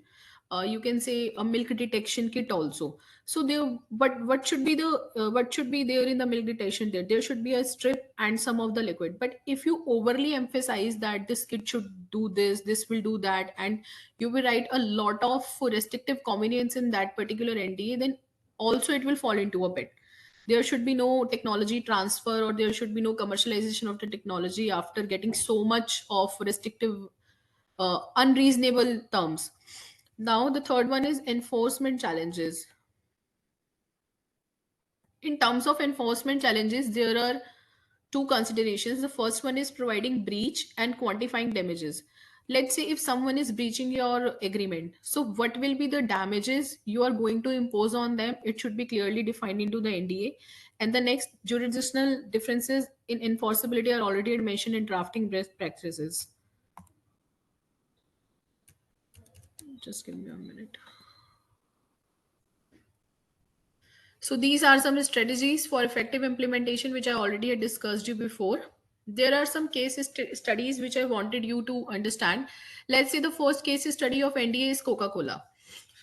You can say a milk detection kit also. So there, but what should be there in the milk detection kit? There should be a strip and some of the liquid. But if you overly emphasize that this kit should do this will do that, and you will write a lot of restrictive convenience in that particular NDA, then also it will fall into a pit. There should be no technology transfer, or there should be no commercialization of the technology after getting so much of restrictive, unreasonable terms. Now, the third one is enforcement challenges. In terms of enforcement challenges, there are two considerations. The first one is providing breach and quantifying damages. Let's say if someone is breaching your agreement, so what will be the damages you are going to impose on them? It should be clearly defined into the NDA. And the next, jurisdictional differences in enforceability are already mentioned in drafting best practices. Just give me a minute. So these are some strategies for effective implementation, which I already had discussed you before. There are some studies which I wanted you to understand. Let's say the first case study of NDA is Coca-Cola.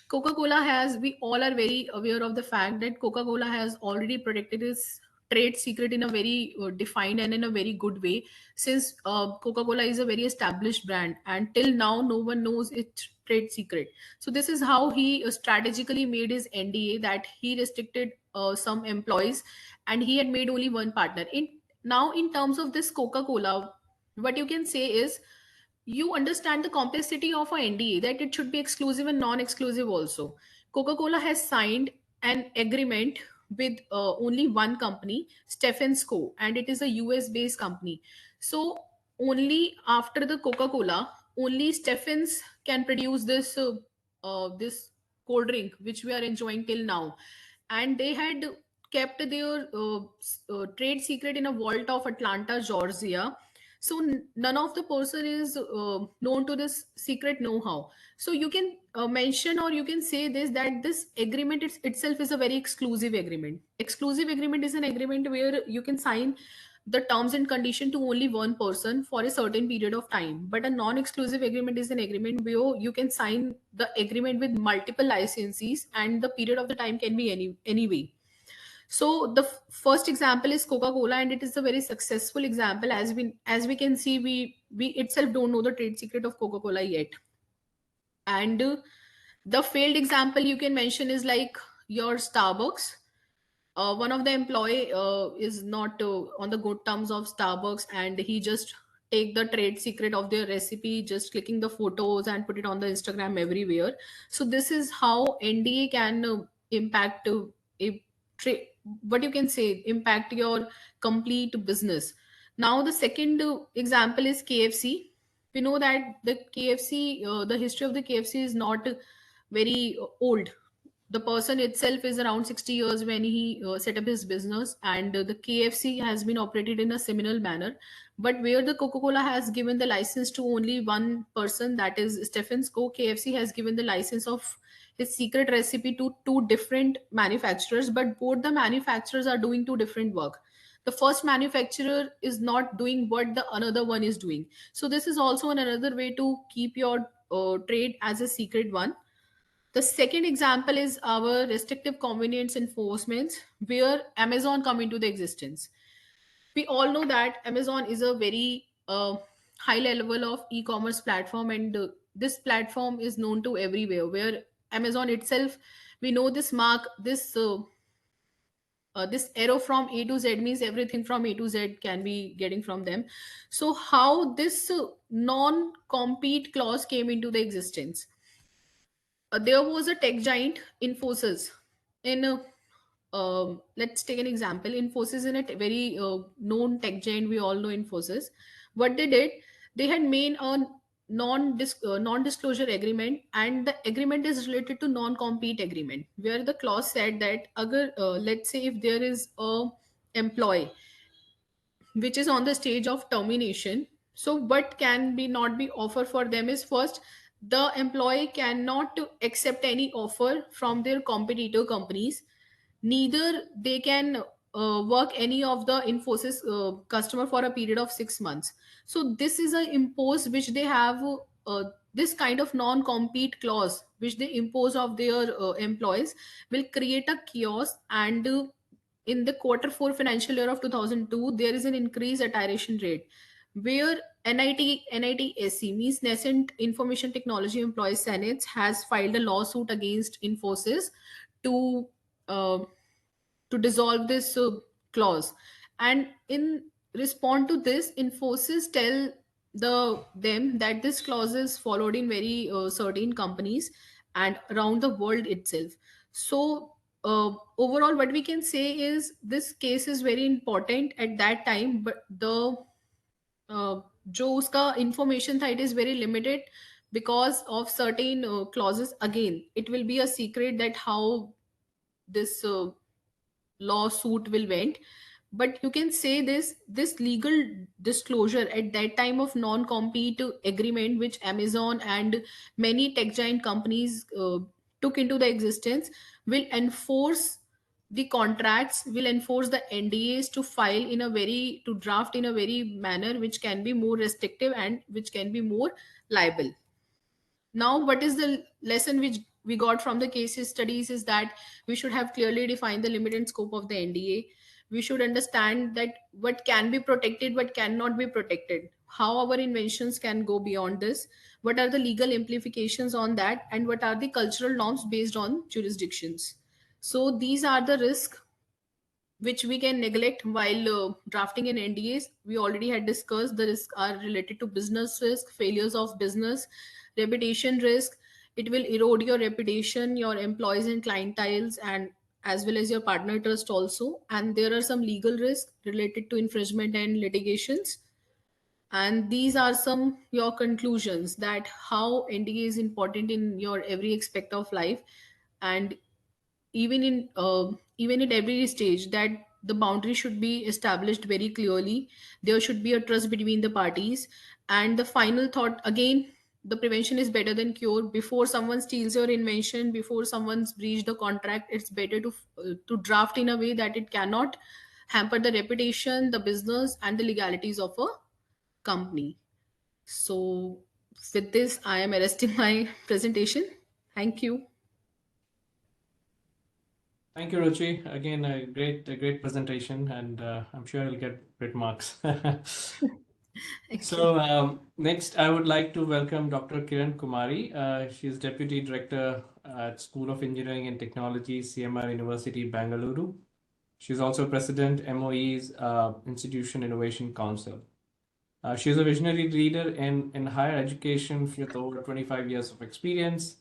Coca-Cola has, we all are very aware of the fact that Coca-Cola has already protected its trade secret in a very defined and in a very good way, since Coca-Cola is a very established brand and till now no one knows its trade secret. So this is how he strategically made his NDA, that he restricted some employees and he had made only one partner. In terms of this Coca-Cola, what you can say is, you understand the complexity of a NDA, that it should be exclusive and non-exclusive also. Coca-Cola has signed an agreement with only one company, Steffens Co, and it is a US-based company. So only after the Coca-Cola, only Steffens can produce this cold drink which we are enjoying till now. And they had kept their trade secret in a vault of Atlanta, Georgia. So none of the person is known to this secret know-how. So you can mention, or you can say this, that this agreement itself is a very exclusive agreement. Exclusive agreement is an agreement where you can sign the terms and condition to only one person for a certain period of time. But a non-exclusive agreement is an agreement where you can sign the agreement with multiple licensees and the period of the time can be any way. So the first example is Coca-Cola, and it is a very successful example. As we can see, we itself don't know the trade secret of Coca-Cola yet. And the failed example you can mention is like your Starbucks. One of the employee is not on the good terms of Starbucks, and he just take the trade secret of their recipe, just clicking the photos and put it on the Instagram everywhere. So this is how NDA can impact what you can say, impact your complete business. Now the second example is KFC. We know that the KFC, the history of the KFC is not very old. The person itself is around 60 years when he set up his business, and the KFC has been operated in a similar manner. But where the Coca-Cola has given the license to only one person, that is Stephen's Co, KFC has given the license of his secret recipe to two different manufacturers, but both the manufacturers are doing two different work. The first manufacturer is not doing what the another one is doing. So this is also another way to keep your trade as a secret one. The second example is our restrictive convenience enforcements, where Amazon come into the existence. We all know that Amazon is a very high level of e-commerce platform, and this platform is known to everywhere. Where Amazon itself, we know this mark, this arrow from A to Z means everything from A to Z can be getting from them. So how this non-compete clause came into the existence? There was a tech giant, Infosys. In let's take an example. Infosys in a very known tech giant. We all know Infosys. What they did, they had made a non-disclosure agreement, and the agreement is related to non-compete agreement, where the clause said that agar, let's say if there is a employee which is on the stage of termination, so what can be not be offer for them is, first, the employee cannot accept any offer from their competitor companies, neither they can work any of the Infosys customer for a period of 6 months. So this is a impose which they have, this kind of non compete clause which they impose of their employees will create a chaos. And in the quarter 4 financial year of 2002, there is an increased iteration rate, where NITSC means Nascent Information Technology Employees Senate has filed a lawsuit against Infosys to uh, to dissolve this clause. And in respond to this, Infosys tell them that this clause is followed in very certain companies and around the world itself. So overall what we can say is this case is very important at that time, but the जो उसका information था, it is very limited because of certain clauses. Again, it will be a secret that how this lawsuit will went. But you can say this legal disclosure at that time of non compete agreement which Amazon and many tech giant companies took into the existence will enforce the contracts, will enforce the NDAs to file in a very, to draft in a very manner which can be more restrictive and which can be more liable. Now what is the lesson which we got from the case studies is that we should have clearly defined the limit and scope of the NDA. We should understand that what can be protected, what cannot be protected, how our inventions can go beyond this, what are the legal implications on that, and what are the cultural norms based on jurisdictions. So these are the risks which we can neglect while drafting an NDAs. We already had discussed the risks are related to business risk, failures of business, reputation risk. It will erode your reputation, your employees and clienteles, and as well as your partner trust also. And there are some legal risks related to infringement and litigations. And these are some your conclusions that how NDA is important in your every aspect of life. And even at every stage, that the boundary should be established very clearly. There should be a trust between the parties. And the final thought again, the prevention is better than cure. Before someone steals your invention, before someone's breached the contract, it's better to draft in a way that it cannot hamper the reputation, the business, and the legalities of a company. So with this, I am arresting my presentation. Thank you. Thank you, Ruchi. Again, a great presentation, and I'm sure you'll get great marks. So next, I would like to welcome Dr. Kiran Kumari. She's Deputy Director at School of Engineering and Technology, CMR University, Bangalore. She's also President, MOE's Institution Innovation Council. She's a visionary leader in higher education with over 25 years of experience.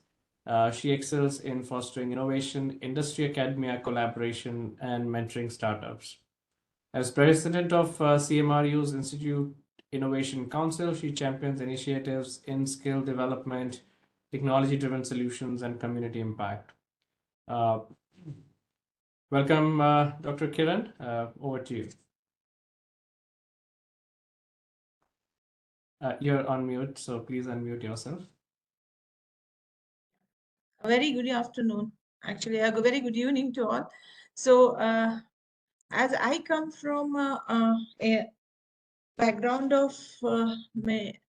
She excels in fostering innovation, industry academia collaboration, and mentoring startups. As president of CMRU's Institute Innovation Council, she champions initiatives in skill development, technology driven solutions, and community impact. Uh, Welcome, Dr. Kiran. Over to you. You're on mute, so please unmute yourself. A very good afternoon. Actually, a very good evening to all. So, as I come from a background of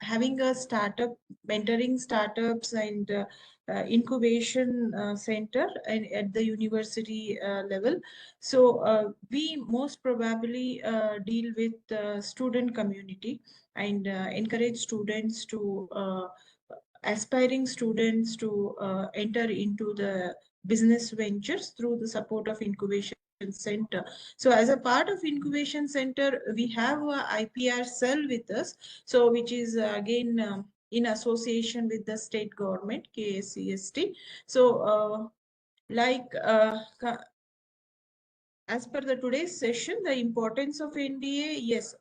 having a startup, mentoring startups and incubation center and at the university level. So we most probably deal with student community and encourage students to aspiring students to enter into the business ventures through the support of incubation center. So as a part of incubation center, we have a IPR cell with us, so which is again in association with the state government, KSCST. So as per the today's session, the importance of NDA, yes,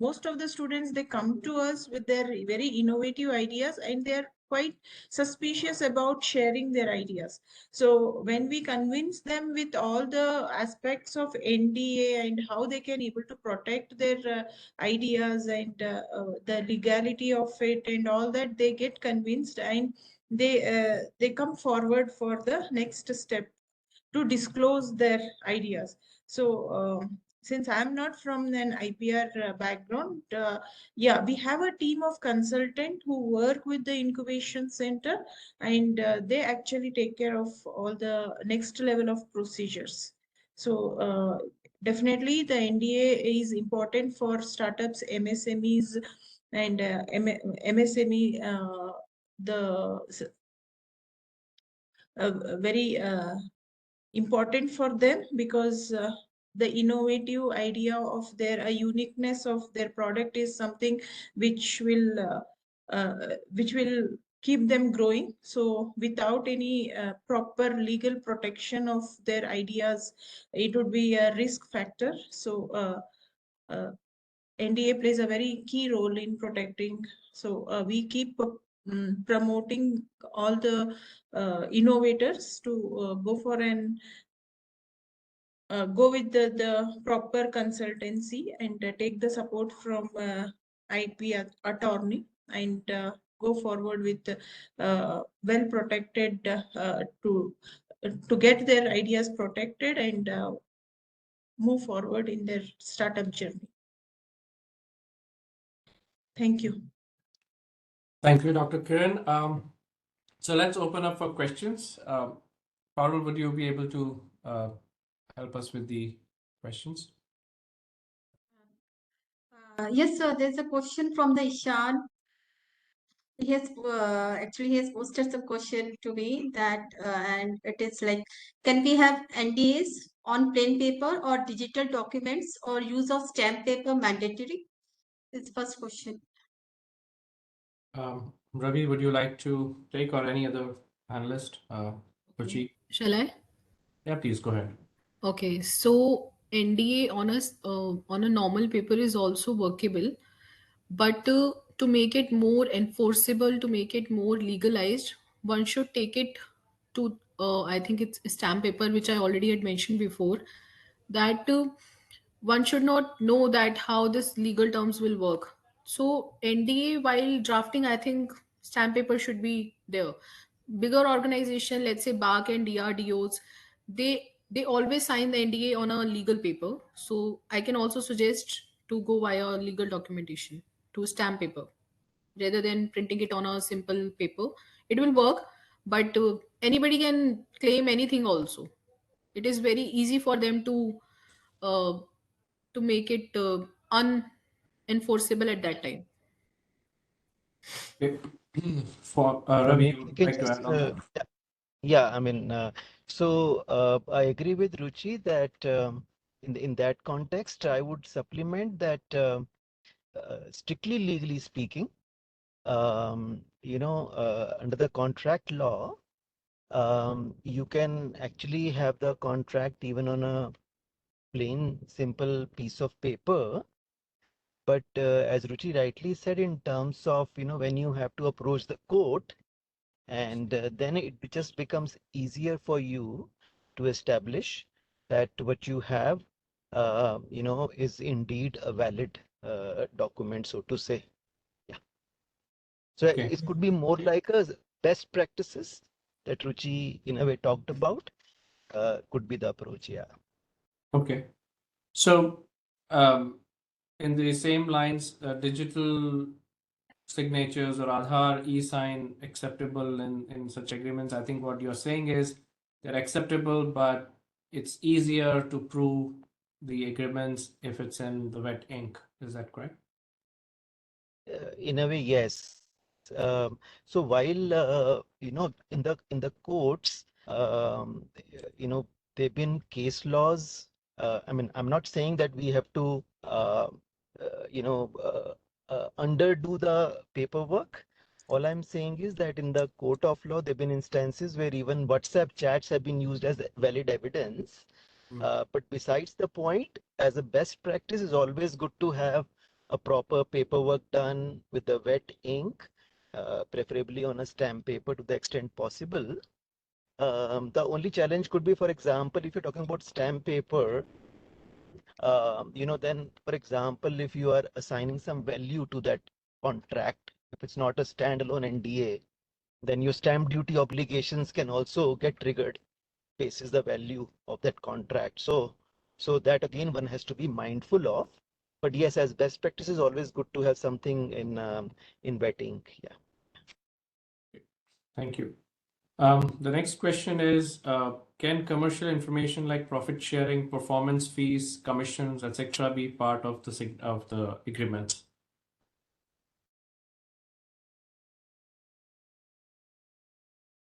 most of the students, they come to us with their very innovative ideas and they're quite suspicious about sharing their ideas. So when we convince them with all the aspects of NDA and how they can able to protect their ideas and the legality of it and all that, they get convinced and they come forward for the next step to disclose their ideas. So since I'm not from an IPR background, yeah, we have a team of consultants who work with the incubation center and they actually take care of all the next level of procedures. So definitely the NDA is important for startups, MSMEs and MSME, the very important for them because the innovative idea of their uniqueness of their product is something which will keep them growing. So without any proper legal protection of their ideas, it would be a risk factor. So NDA plays a very key role in protecting. So we keep promoting all the innovators to go for an go with the proper consultancy and take the support from IP attorney and go forward with well protected to get their ideas protected and move forward in their startup journey. Thank you. Thank you, Dr. Kiran. So let's open up for questions. Parul, would you be able to help us with the questions? Yes, sir. There's a question from the Ishan. He has actually he has posted some question to me that and it is like, can we have NDAs on plain paper or digital documents or use of stamp paper mandatory? It's first question. Ravi, would you like to take or any other panelist? Ruchi? Shall I? Yeah, please go ahead. Okay, so NDA on a normal paper is also workable, but to make it more enforceable, to make it more legalized, one should take it to I think it's stamp paper, which I already had mentioned before, that one should not know that how this legal terms will work. So NDA while drafting, I think stamp paper should be there. Bigger organization, let's say BARC and DRDOs, they always sign the NDA on a legal paper. So I can also suggest to go via legal documentation to stamp paper rather than printing it on a simple paper. It will work, but anybody can claim anything also. It is very easy for them uh, to make it unenforceable at that time. Okay. For Ravi, you I would can like to just, add on that? yeah, I mean, I agree with Ruchi that in that context, I would supplement that strictly legally speaking, under the contract law, you can actually have the contract even on a plain, simple piece of paper. But as Ruchi rightly said, in terms of, when you have to approach the court, and then it just becomes easier for you to establish that what you have, is indeed a valid document, so to say. Yeah. So Okay. it could be more like a best practices that Ruchi in a way talked about, could be the approach. Yeah. Okay. So, um, in the same lines, digital signatures or Aadhaar e-sign acceptable in such agreements? I think what you're saying is they're acceptable, but it's easier to prove the agreements if it's in the wet ink. Is that correct? In a way, yes. So while in the courts, there've been case laws. I mean, I'm not saying that we have to underdo the paperwork. All I'm saying is that in the court of law, there've been instances where even WhatsApp chats have been used as valid evidence. But besides the point, as a best practice, is always good to have a proper paperwork done with the wet ink, preferably on a stamp paper to the extent possible. The only challenge could be, for example, if you're talking about stamp paper, then, for example, if you are assigning some value to that contract, if it's not a standalone NDA, then your stamp duty obligations can also get triggered basis the value of that contract. So that again one has to be mindful of. But yes, as best practice is always good to have something in wet ink. Yeah. Thank you. The next question is, can commercial information like profit sharing, performance fees, commissions, etc., be part of the agreement?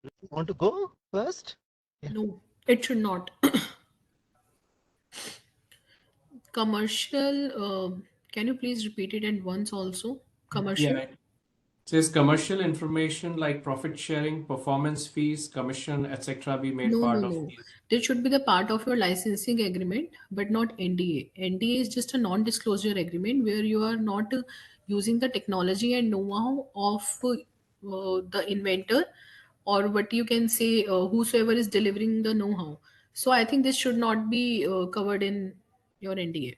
You want to go first? Yeah. No, it should not. Commercial, can you please repeat it at once also? Commercial? Yeah, it says commercial information like profit sharing, performance fees, commission, etc., be made No, no, part of no. these. This should be the part of your licensing agreement, but not NDA. NDA is just a non-disclosure agreement where you are not using the technology and know-how of the inventor, or what you can say, whosoever is delivering the know-how. So I think this should not be covered in your NDA.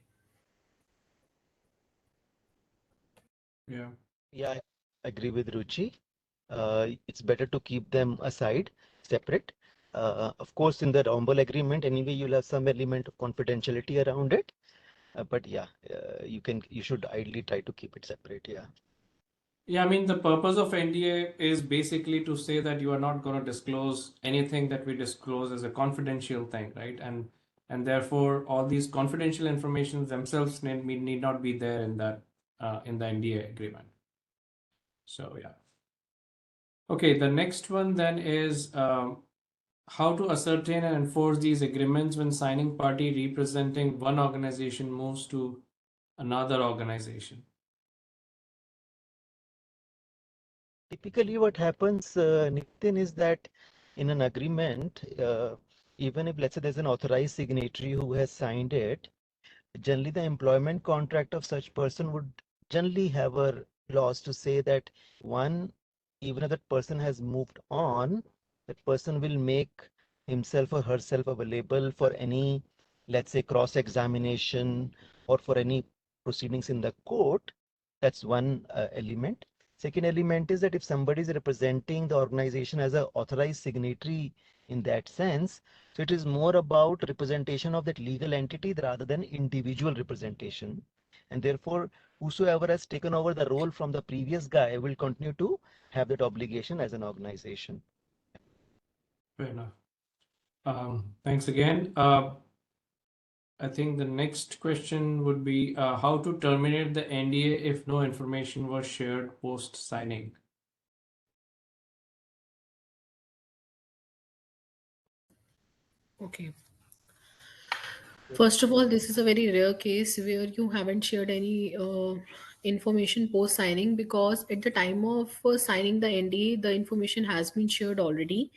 Yeah. Yeah, I agree with Ruchi. It's better to keep them aside, separate. Of course, in the Rumble agreement, anyway, you'll have some element of confidentiality around it. But yeah, you should ideally try to keep it separate. Yeah. Yeah, I mean, the purpose of NDA is basically to say that you are not going to disclose anything that we disclose as a confidential thing, right? And therefore, all these confidential information themselves need not be there in that in the NDA agreement. So yeah. Okay, the next one then is how to ascertain and enforce these agreements when signing party representing one organization moves to another organization. Typically, what happens, Nitin, is that in an agreement, even if let's say there's an authorized signatory who has signed it, generally the employment contract of such person would generally have a clause to say that one, even if that person has moved on, that person will make himself or herself available for any, let's say, cross-examination or for any proceedings in the court. That's one element. Second element is that if somebody is representing the organization as an authorized signatory in that sense, so it is more about representation of that legal entity rather than individual representation. And therefore, whosoever has taken over the role from the previous guy will continue to have that obligation as an organization. Fair enough. Thanks again. I think the next question would be how to terminate the NDA if no information was shared post signing. Okay. First of all, this is a very rare case where you haven't shared any information post signing, because at the time of signing the NDA, the information has been shared already.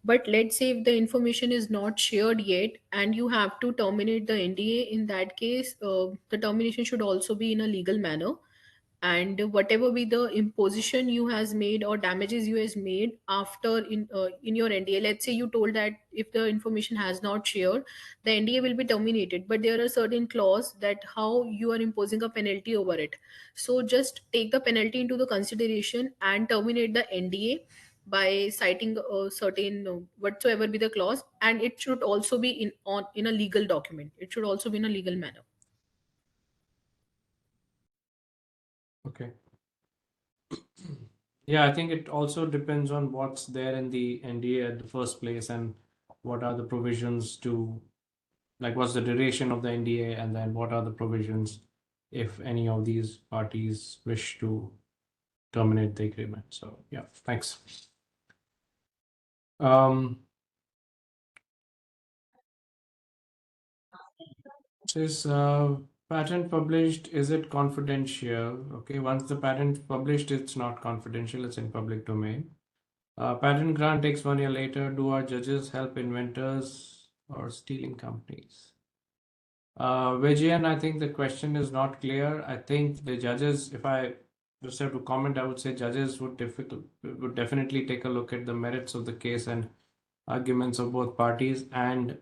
But let's say if the information is not shared yet and you have to terminate the NDA, in that case, the termination should also be in a legal manner, and whatever be the imposition you has made or damages you has made after in your NDA. Let's say you told that if the information has not shared, the NDA will be terminated, but there are certain clause that how you are imposing a penalty over it. So just take the penalty into the consideration and terminate the NDA by citing a certain whatsoever be the clause, and it should also be in a legal document. It should also be in a legal manner. Okay. Yeah, I think it also depends on what's there in the NDA at the first place and what are the provisions to, like, what's the duration of the NDA, and then what are the provisions if any of these parties wish to terminate the agreement. So, yeah, thanks. Says patent published, is it confidential? Okay, once the patent published, it's not confidential, it's in public domain. Patent grant takes 1 year later. Do our judges help inventors or stealing companies? Vijayan, I think the question is not clear. I think the judges, if I just have to comment, I would say judges would definitely take a look at the merits of the case and arguments of both parties and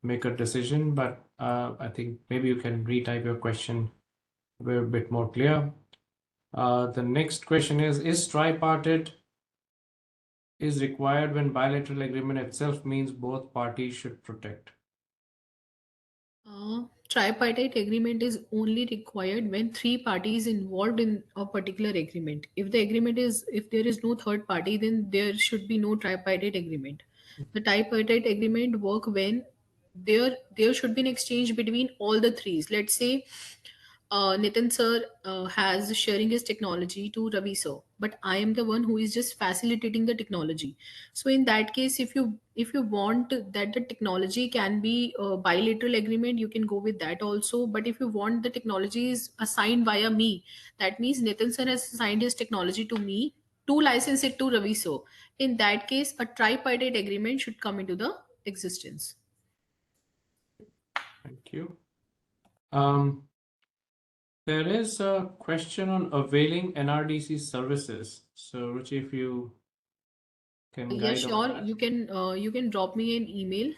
make a decision. But I think maybe you can retype your question to be a bit more clear. The next question is tripartite is required when bilateral agreement itself means both parties should protect? Tripartite agreement is only required when three parties involved in a particular agreement. If there is no third party, then there should be no tripartite agreement. The tripartite agreement work when there should be an exchange between all the threes. Let's say Nitin sir has sharing his technology to Ravi sir, but I am the one who is just facilitating the technology. So in that case, if you want that the technology can be a bilateral agreement, you can go with that also. But if you want the technology is assigned via me, that means Nitin sir has assigned his technology to me to license it to Ravi sir. In that case, a tripartite agreement should come into the existence. Thank you. There is a question on availing NRDC services. So, Ruchi, if you can Yeah, guide on sure. that. You can drop me an email.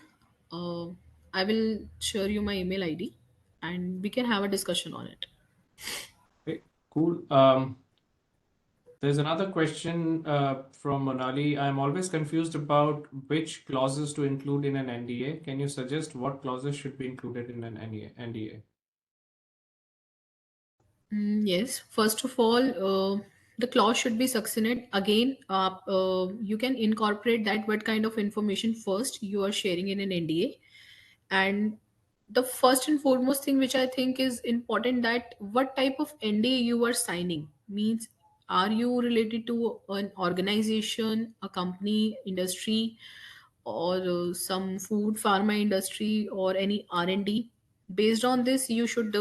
Uh, I will share you my email ID, and we can have a discussion on it. Okay, cool. There's another question from Monali. I'm always confused about which clauses to include in an NDA. Can you suggest what clauses should be included in an NDA? Yes. First of all, the clause should be succinct. Again, you can incorporate that what kind of information first you are sharing in an NDA. And the first and foremost thing which I think is important, that what type of NDA you are signing means, are you related to an organization, a company, industry, or some food pharma industry, or any R&D. Based on this, you should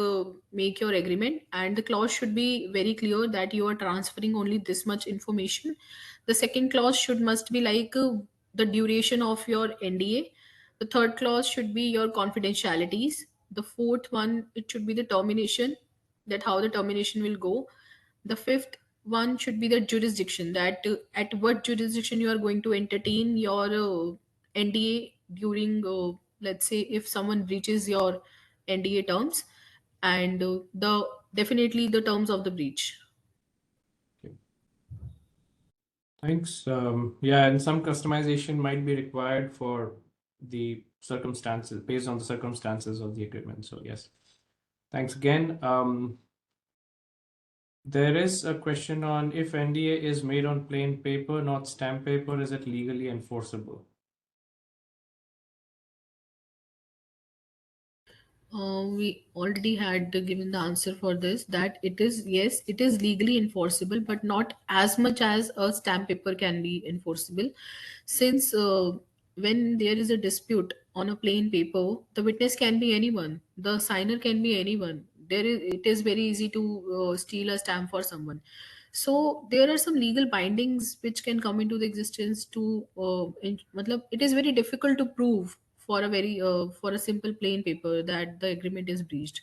make your agreement, and the clause should be very clear that you are transferring only this much information. The second clause should must be like the duration of your NDA. The third clause should be your confidentialities. The fourth one, it should be the termination, that how the termination will go. The fifth one should be the jurisdiction, that at what jurisdiction you are going to entertain your NDA during, let's say, if someone breaches your NDA terms, and the definitely the terms of the breach. Okay. Thanks. Yeah, and some customization might be required for the circumstances, based on the circumstances of the agreement. So, yes. Thanks again. There is a question on if NDA is made on plain paper, not stamp paper, is it legally enforceable? We already had given the answer for this, that it is, yes, it is legally enforceable, but not as much as a stamp paper can be enforceable. Since when there is a dispute on a plain paper, the witness can be anyone, the signer can be anyone. It is very easy to steal a stamp for someone. So there are some legal bindings which can come into the existence to matlab, it is very difficult to prove for a very for a simple plain paper that the agreement is breached.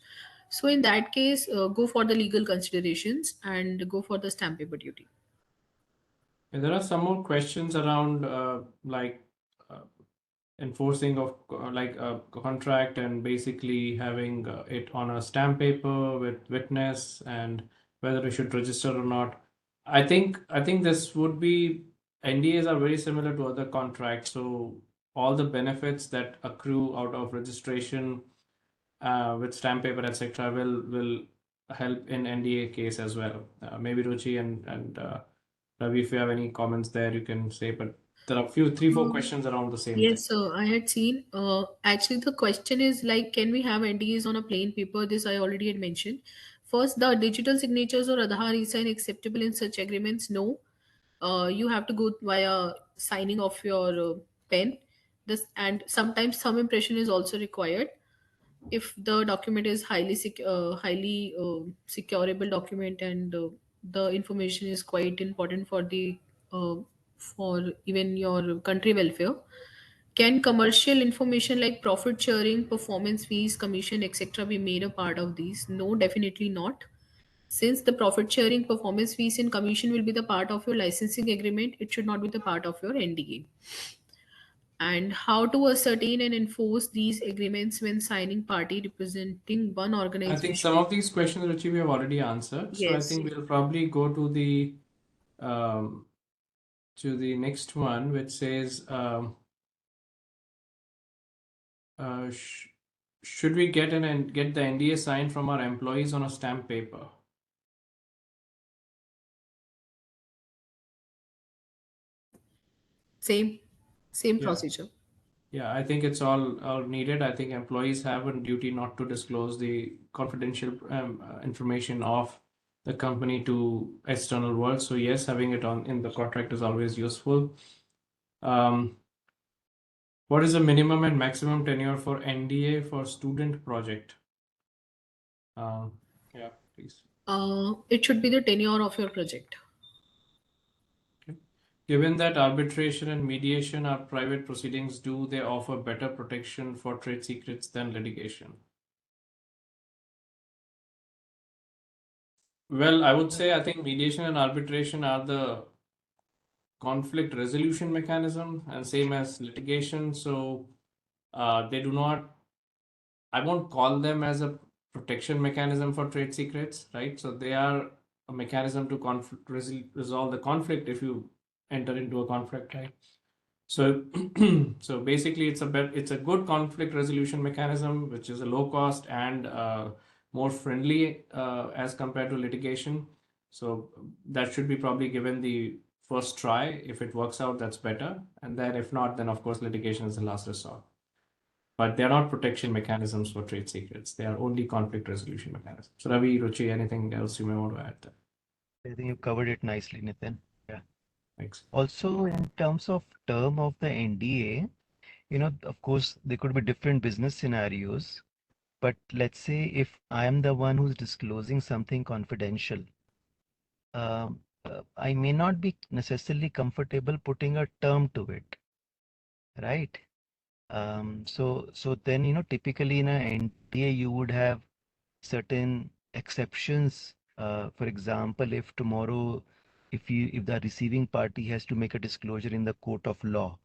So in that case, go for the legal considerations and go for the stamp paper duty. And there are some more questions around uh, enforcing of like a contract and basically having it on a stamp paper with witness and whether we should register or not. I think this would be, NDAs are very similar to other contracts, so all the benefits that accrue out of registration with stamp paper, etc., will help in NDA case as well. Maybe Ruchi and Ravi, if you have any comments there, you can say. But there are a few, three, four Um, questions around the same thing. Yes, so I had seen. Actually, the question is like, can we have NDAs on a plain paper? This I already had mentioned. First, the digital signatures or Aadhaar e-sign acceptable in such agreements? No. You have to go via signing of your pen. This and sometimes thumb impression is also required if the document is highly securable document and the information is quite important for the for even your country welfare. Can commercial information like profit sharing, performance fees, commission, etc. be made a part of these? No, definitely not. Since the profit sharing, performance fees, and commission will be the part of your licensing agreement, it should not be the part of your NDA. And how to ascertain and enforce these agreements when signing party representing one I think organization? some of these questions, Ruchi, we have already answered. So I Yes. think we'll probably go um, to the next one, which says, uh, sh should we get get the NDA signed from our employees on a stamp paper? Same, same Yeah. procedure. Yeah, I think it's all needed. I think employees have a duty not to disclose the confidential information of the company to external world. So yes, having it on in the contract is always useful. Um, what is the minimum and maximum tenure for NDA for student project? Yeah, please. It should be the tenure of your project. Okay. Given that arbitration and mediation are private proceedings, do they offer better protection for trade secrets than litigation? Well, I would say I think mediation and arbitration are the conflict resolution mechanism and same as litigation. So they do not, I won't call them as a protection mechanism for trade secrets, right? So they are a mechanism to resolve the conflict if you enter into a conflict, right? So, so basically, it's a good conflict resolution mechanism, which is a low cost and more friendly as compared to litigation. So that should be probably given the first try. If it works out, that's better. And then if not, then of course litigation is the last resort. But they're not protection mechanisms for trade secrets. They are only conflict resolution mechanisms. So Ravi, Ruchi, anything else you may want to add there? I think you covered it nicely, Nitin. Yeah. Thanks. Also, in terms of term of the NDA, of course, there could be different business scenarios. But let's say if I am the one who's disclosing something confidential, I may not be necessarily comfortable putting a term to it, right? So then, typically in an NDA, you would have certain exceptions. For example, if tomorrow, if the receiving party has to make a disclosure in the court of law,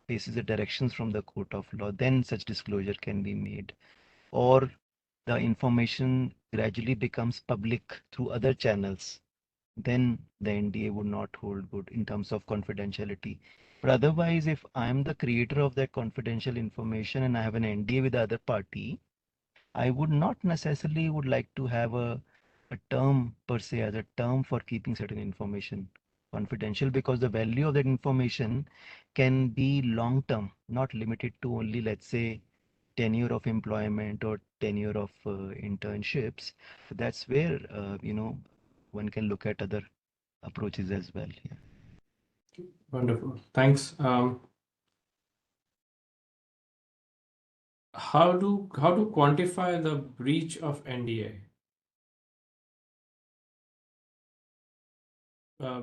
faces the directions from the court of law, then such disclosure can be made. Or the information gradually becomes public through other channels, then the NDA would not hold good in terms of confidentiality. But otherwise, if I am the creator of that confidential information and I have an NDA with the other party, I would not necessarily would like to have a term per se as a term for keeping certain information confidential, because the value of that information can be long term, not limited to only, let's say, tenure of employment or tenure of internships. That's where one can look at other approaches as well. Yeah. Wonderful. Thanks. How to quantify the breach of NDA? Uh,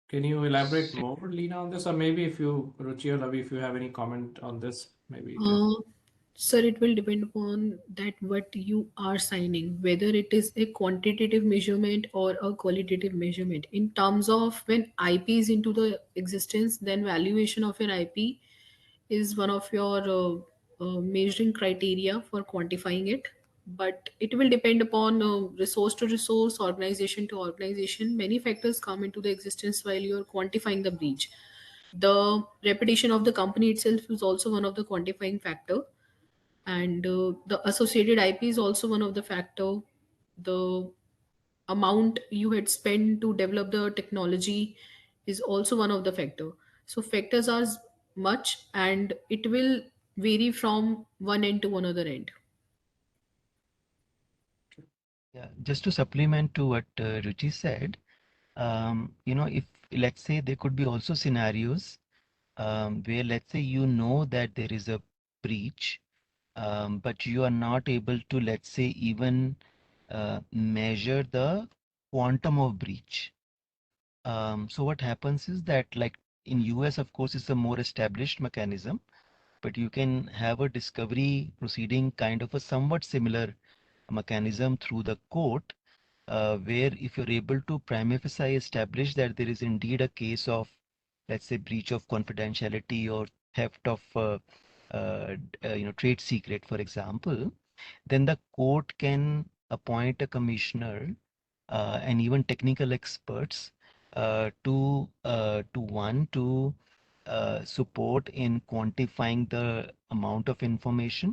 can you elaborate more, Leena, on this? Or maybe if you, Ruchi or Lavi, if you have any comment on this, maybe you can. Uh, Sir, it will depend upon that what you are signing, whether it is a quantitative measurement or a qualitative measurement. In terms of when IP is into the existence, then valuation of your IP is one of your measuring criteria for quantifying it. But it will depend upon resource to resource, organization to organization. Many factors come into the existence while you are quantifying the breach. The reputation of the company itself is also one of the quantifying factor, and the associated IP is also one of the factor. The amount you had spent to develop the technology is also one of the factor. So factors are much, and it will vary from one end to another end. Yeah, just to supplement to what Ruchi said, if let's say there could be also scenarios where let's say you know that there is a breach, but you are not able to, let's say, even measure the quantum of breach. So what happens is that, like in US, of course, it's a more established mechanism, but you can have a discovery proceeding kind of a somewhat similar mechanism through the court, where if you're able to prima facie establish that there is indeed a case of, let's say, breach of confidentiality or theft of, trade secret, for example, then the court can appoint a commissioner and even technical experts to support in quantifying the amount of information,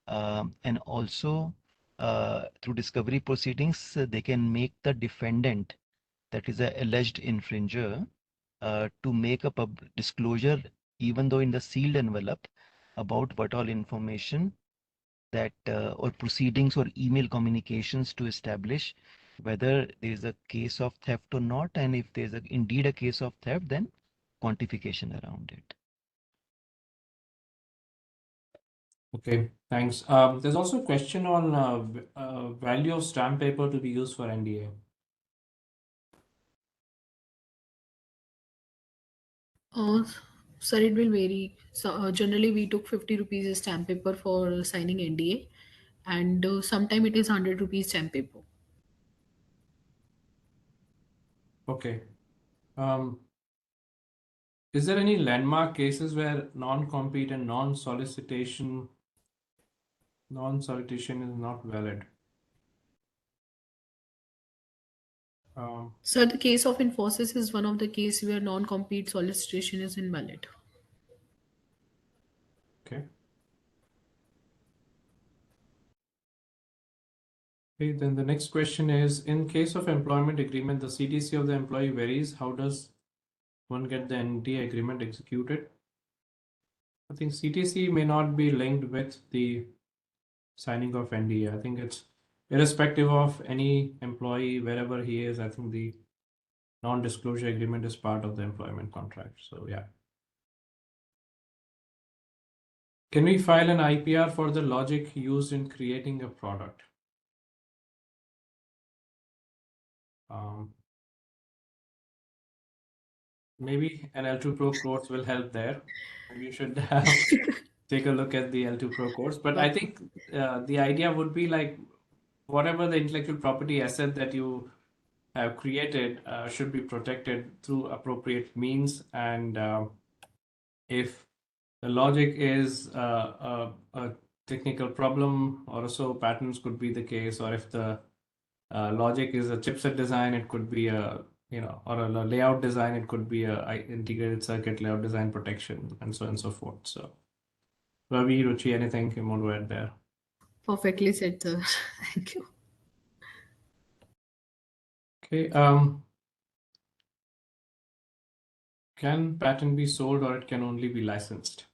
and also through discovery proceedings, they can make the defendant, that is a alleged infringer, to make a disclosure, even though in the sealed envelope, about what all information that or proceedings or email communications to establish whether there is a case of theft or not, and if there's indeed a case of theft, then quantification around it. Okay, thanks. There's also a question on value of stamp paper to be used for NDA. uh, Sir, it will vary. So generally we took 50 rupees as stamp paper for signing NDA, and sometime it is 100 rupees stamp paper. Okay. Um, is there any landmark cases where non-compete and non-solicitation is not valid? Sir, the case of Infosys is one of the case where non-compete solicitation is invalid. Okay. Okay, then the next question is, in case of employment agreement, the CTC of the employee varies. How does one get the NDA agreement executed? I think CTC may not be linked with the signing of NDA. I think it's irrespective of any employee, wherever he is. I think the non-disclosure agreement is part of the employment contract. So yeah. Can we file an IPR for the logic used in creating a product? Um, maybe an L2 Pro course will help there. Maybe you should take a look at the L2 Pro course. But I think the idea would be like whatever the intellectual property asset that you have created should be protected through appropriate means. And if the logic is a technical problem or so, patents could be the case. Or if the logic is a chipset design, it could be or a layout design, it could be a integrated circuit layout design protection, and so on and so forth. So, Ravi, Ruchi, anything you want to add there? Perfectly said, sir. Thank you. Okay. Can patent be sold or it can only be licensed?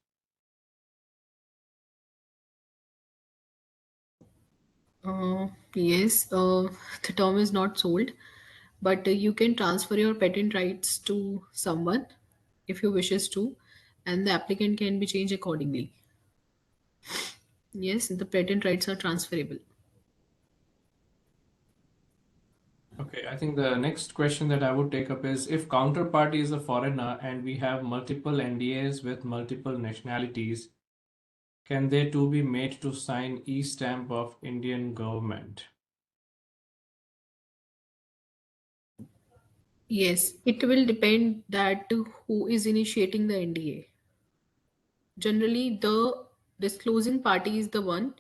Yes, the term is not sold, but you can transfer your patent rights to someone if you wishes to, and the applicant can be changed accordingly. Yes, the patent rights are transferable. Okay, I think the next question that I would take up is if counterparty is a foreigner and we have multiple NDAs with multiple nationalities, can they too be made to sign e-stamp of Indian government? Yes, it will depend that who is initiating the NDA. Generally, the disclosing party is the one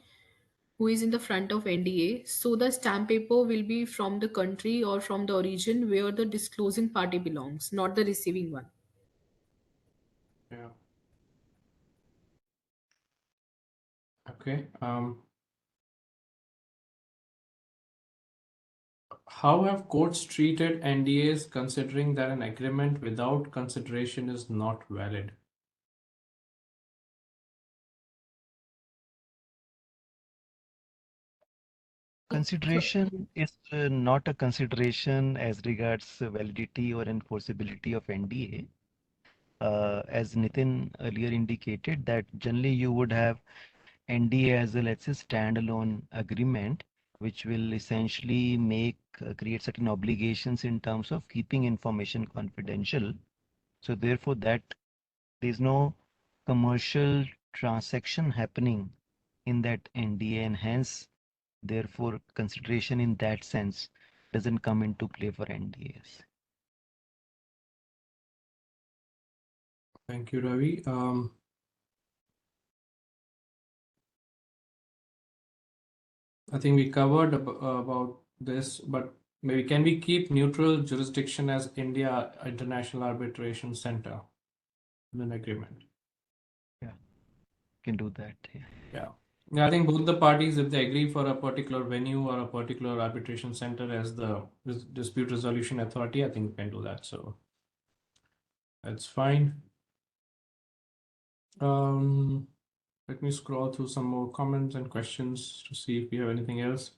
who is in the front of NDA. So the stamp paper will be from the country or from the origin where the disclosing party belongs, not the receiving one. Yeah. Okay. How have courts treated NDAs considering that an agreement without consideration is not valid? Consideration is not a consideration as regards validity or enforceability of NDA. As Nitin earlier indicated, that generally you would have NDA as a, let's say, standalone agreement, which will essentially create certain obligations in terms of keeping information confidential. So therefore, that there's no commercial transaction happening in that NDA, and hence, therefore, consideration in that sense doesn't come into play for NDAs. Thank you, Ravi. I think we covered about this, but maybe can we keep neutral jurisdiction as India International Arbitration Center in an agreement? Yeah, can do that. Yeah. Yeah. Yeah, I think both the parties, if they agree for a particular venue or a particular arbitration center as the dispute resolution authority, I think we can do that. So that's fine. Let me scroll through some more comments and questions to see if we have anything else.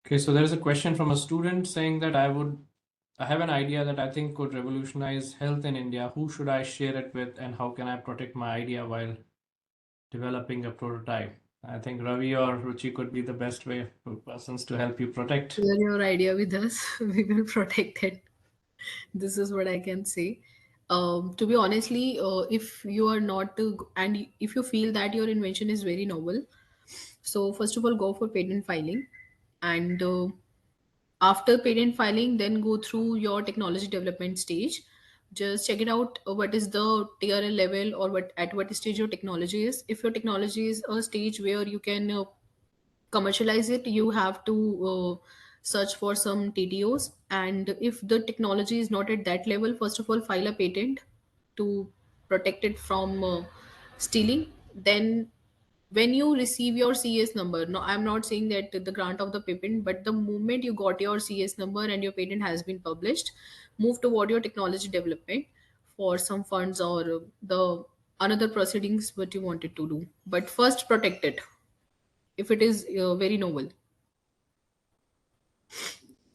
Okay, so there's a question from a student saying that I have an idea that I think could revolutionize health in India. Who should I share it with, and how can I protect my idea while developing a prototype? I think Ravi or Ruchi could be the best way for persons to help you protect. Share your idea with us. We will protect it. This is what I can say. To be honestly, if you are not and if you feel that your invention is very novel, so first of all, go for patent filing, and after patent filing, then go through your technology development stage. Just check it out. What is the TRL level, or what at what stage your technology is. If your technology is a stage where you can commercialize it, you have to search for some TTOs. And if the technology is not at that level, first of all, file a patent to protect it from stealing. Then when you receive your CS number, no, I'm not saying that the grant of the patent, but the moment you got your CS number and your patent has been published, move toward your technology development for some funds or the another proceedings what you wanted to do. But first protect it if it is very novel.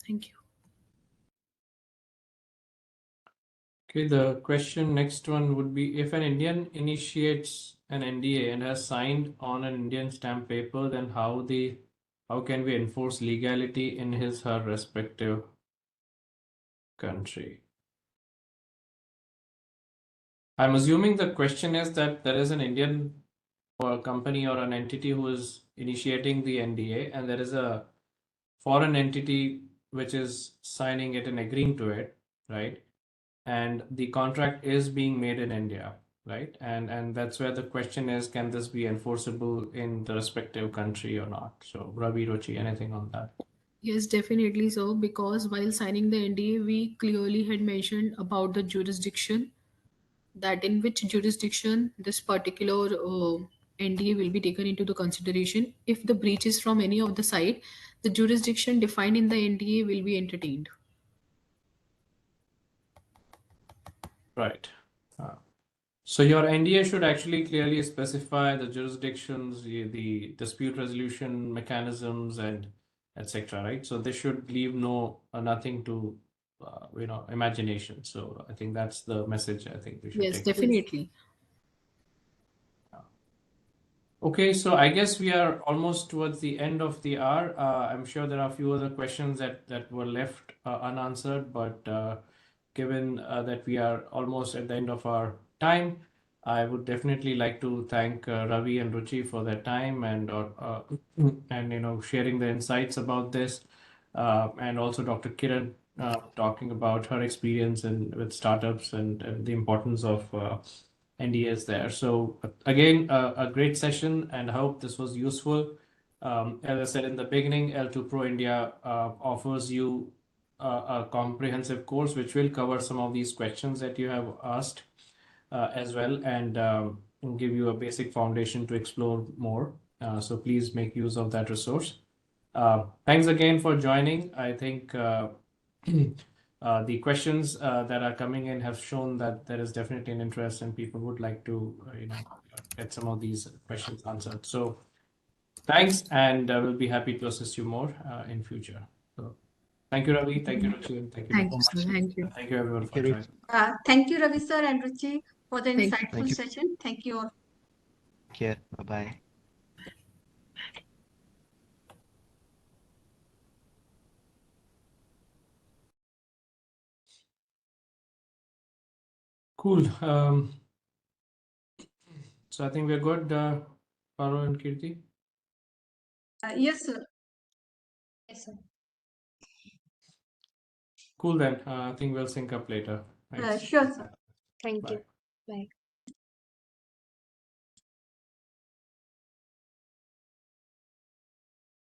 Thank you. Okay, the question next one would be if an Indian initiates an NDA and has signed on an Indian stamp paper, then how can we enforce legality in his her respective country? I'm assuming the question is that there is an Indian or a company or an entity who is initiating the NDA, and there is a foreign entity which is signing it and agreeing to it, right? And the contract is being made in India, right? And that's where the question is, can this be enforceable in the respective country or not? So Ravi, Ruchi, anything on that? Yes, definitely so. Because while signing the NDA, we clearly had mentioned about the jurisdiction, that in which jurisdiction this particular NDA will be taken into the consideration. If the breach is from any of the side, the jurisdiction defined in the NDA will be entertained. Right. So your NDA should actually clearly specify the jurisdictions, the dispute resolution mechanisms, and etc. Right? So this should leave nothing to imagination. So I think that's the message I think we should Yes, take. definitely. Okay, so I guess we are almost towards the end of the hour. I'm sure there are a few other questions that were left unanswered, but given that we are almost at the end of our time, I would definitely like to thank Ravi and Ruchi for their time and sharing their insights about this, and also Dr. Kiran talking about her experience with startups and the importance of NDAs there. So again, a great session, and I hope this was useful. As I said in the beginning, L2 Pro India offers you a comprehensive course which will cover some of these questions that you have asked as well, and give you a basic foundation to explore more. So please make use of that resource. Thanks again for joining. I think the questions that are coming in have shown that there is definitely an interest and people would like to get some of these questions answered. So thanks, and we'll be happy to assist you more in future. So thank you, Ravi. Thank you, Ruchi, and thank you, Thank Dr. you, sir. Kiran. Thank you. Thank you, everyone, for Thank you, joining. Thank you, Ravi sir and Ruchi, for the Thank you. insightful Thank you. session. Thank you all. Take care. Bye-bye. Cool. So I think we're good, Paro and Kirti. Yes, sir. Yes, sir. Cool then. I think we'll sync up later. Thanks. Sure, sir. Thank Bye. you. Bye.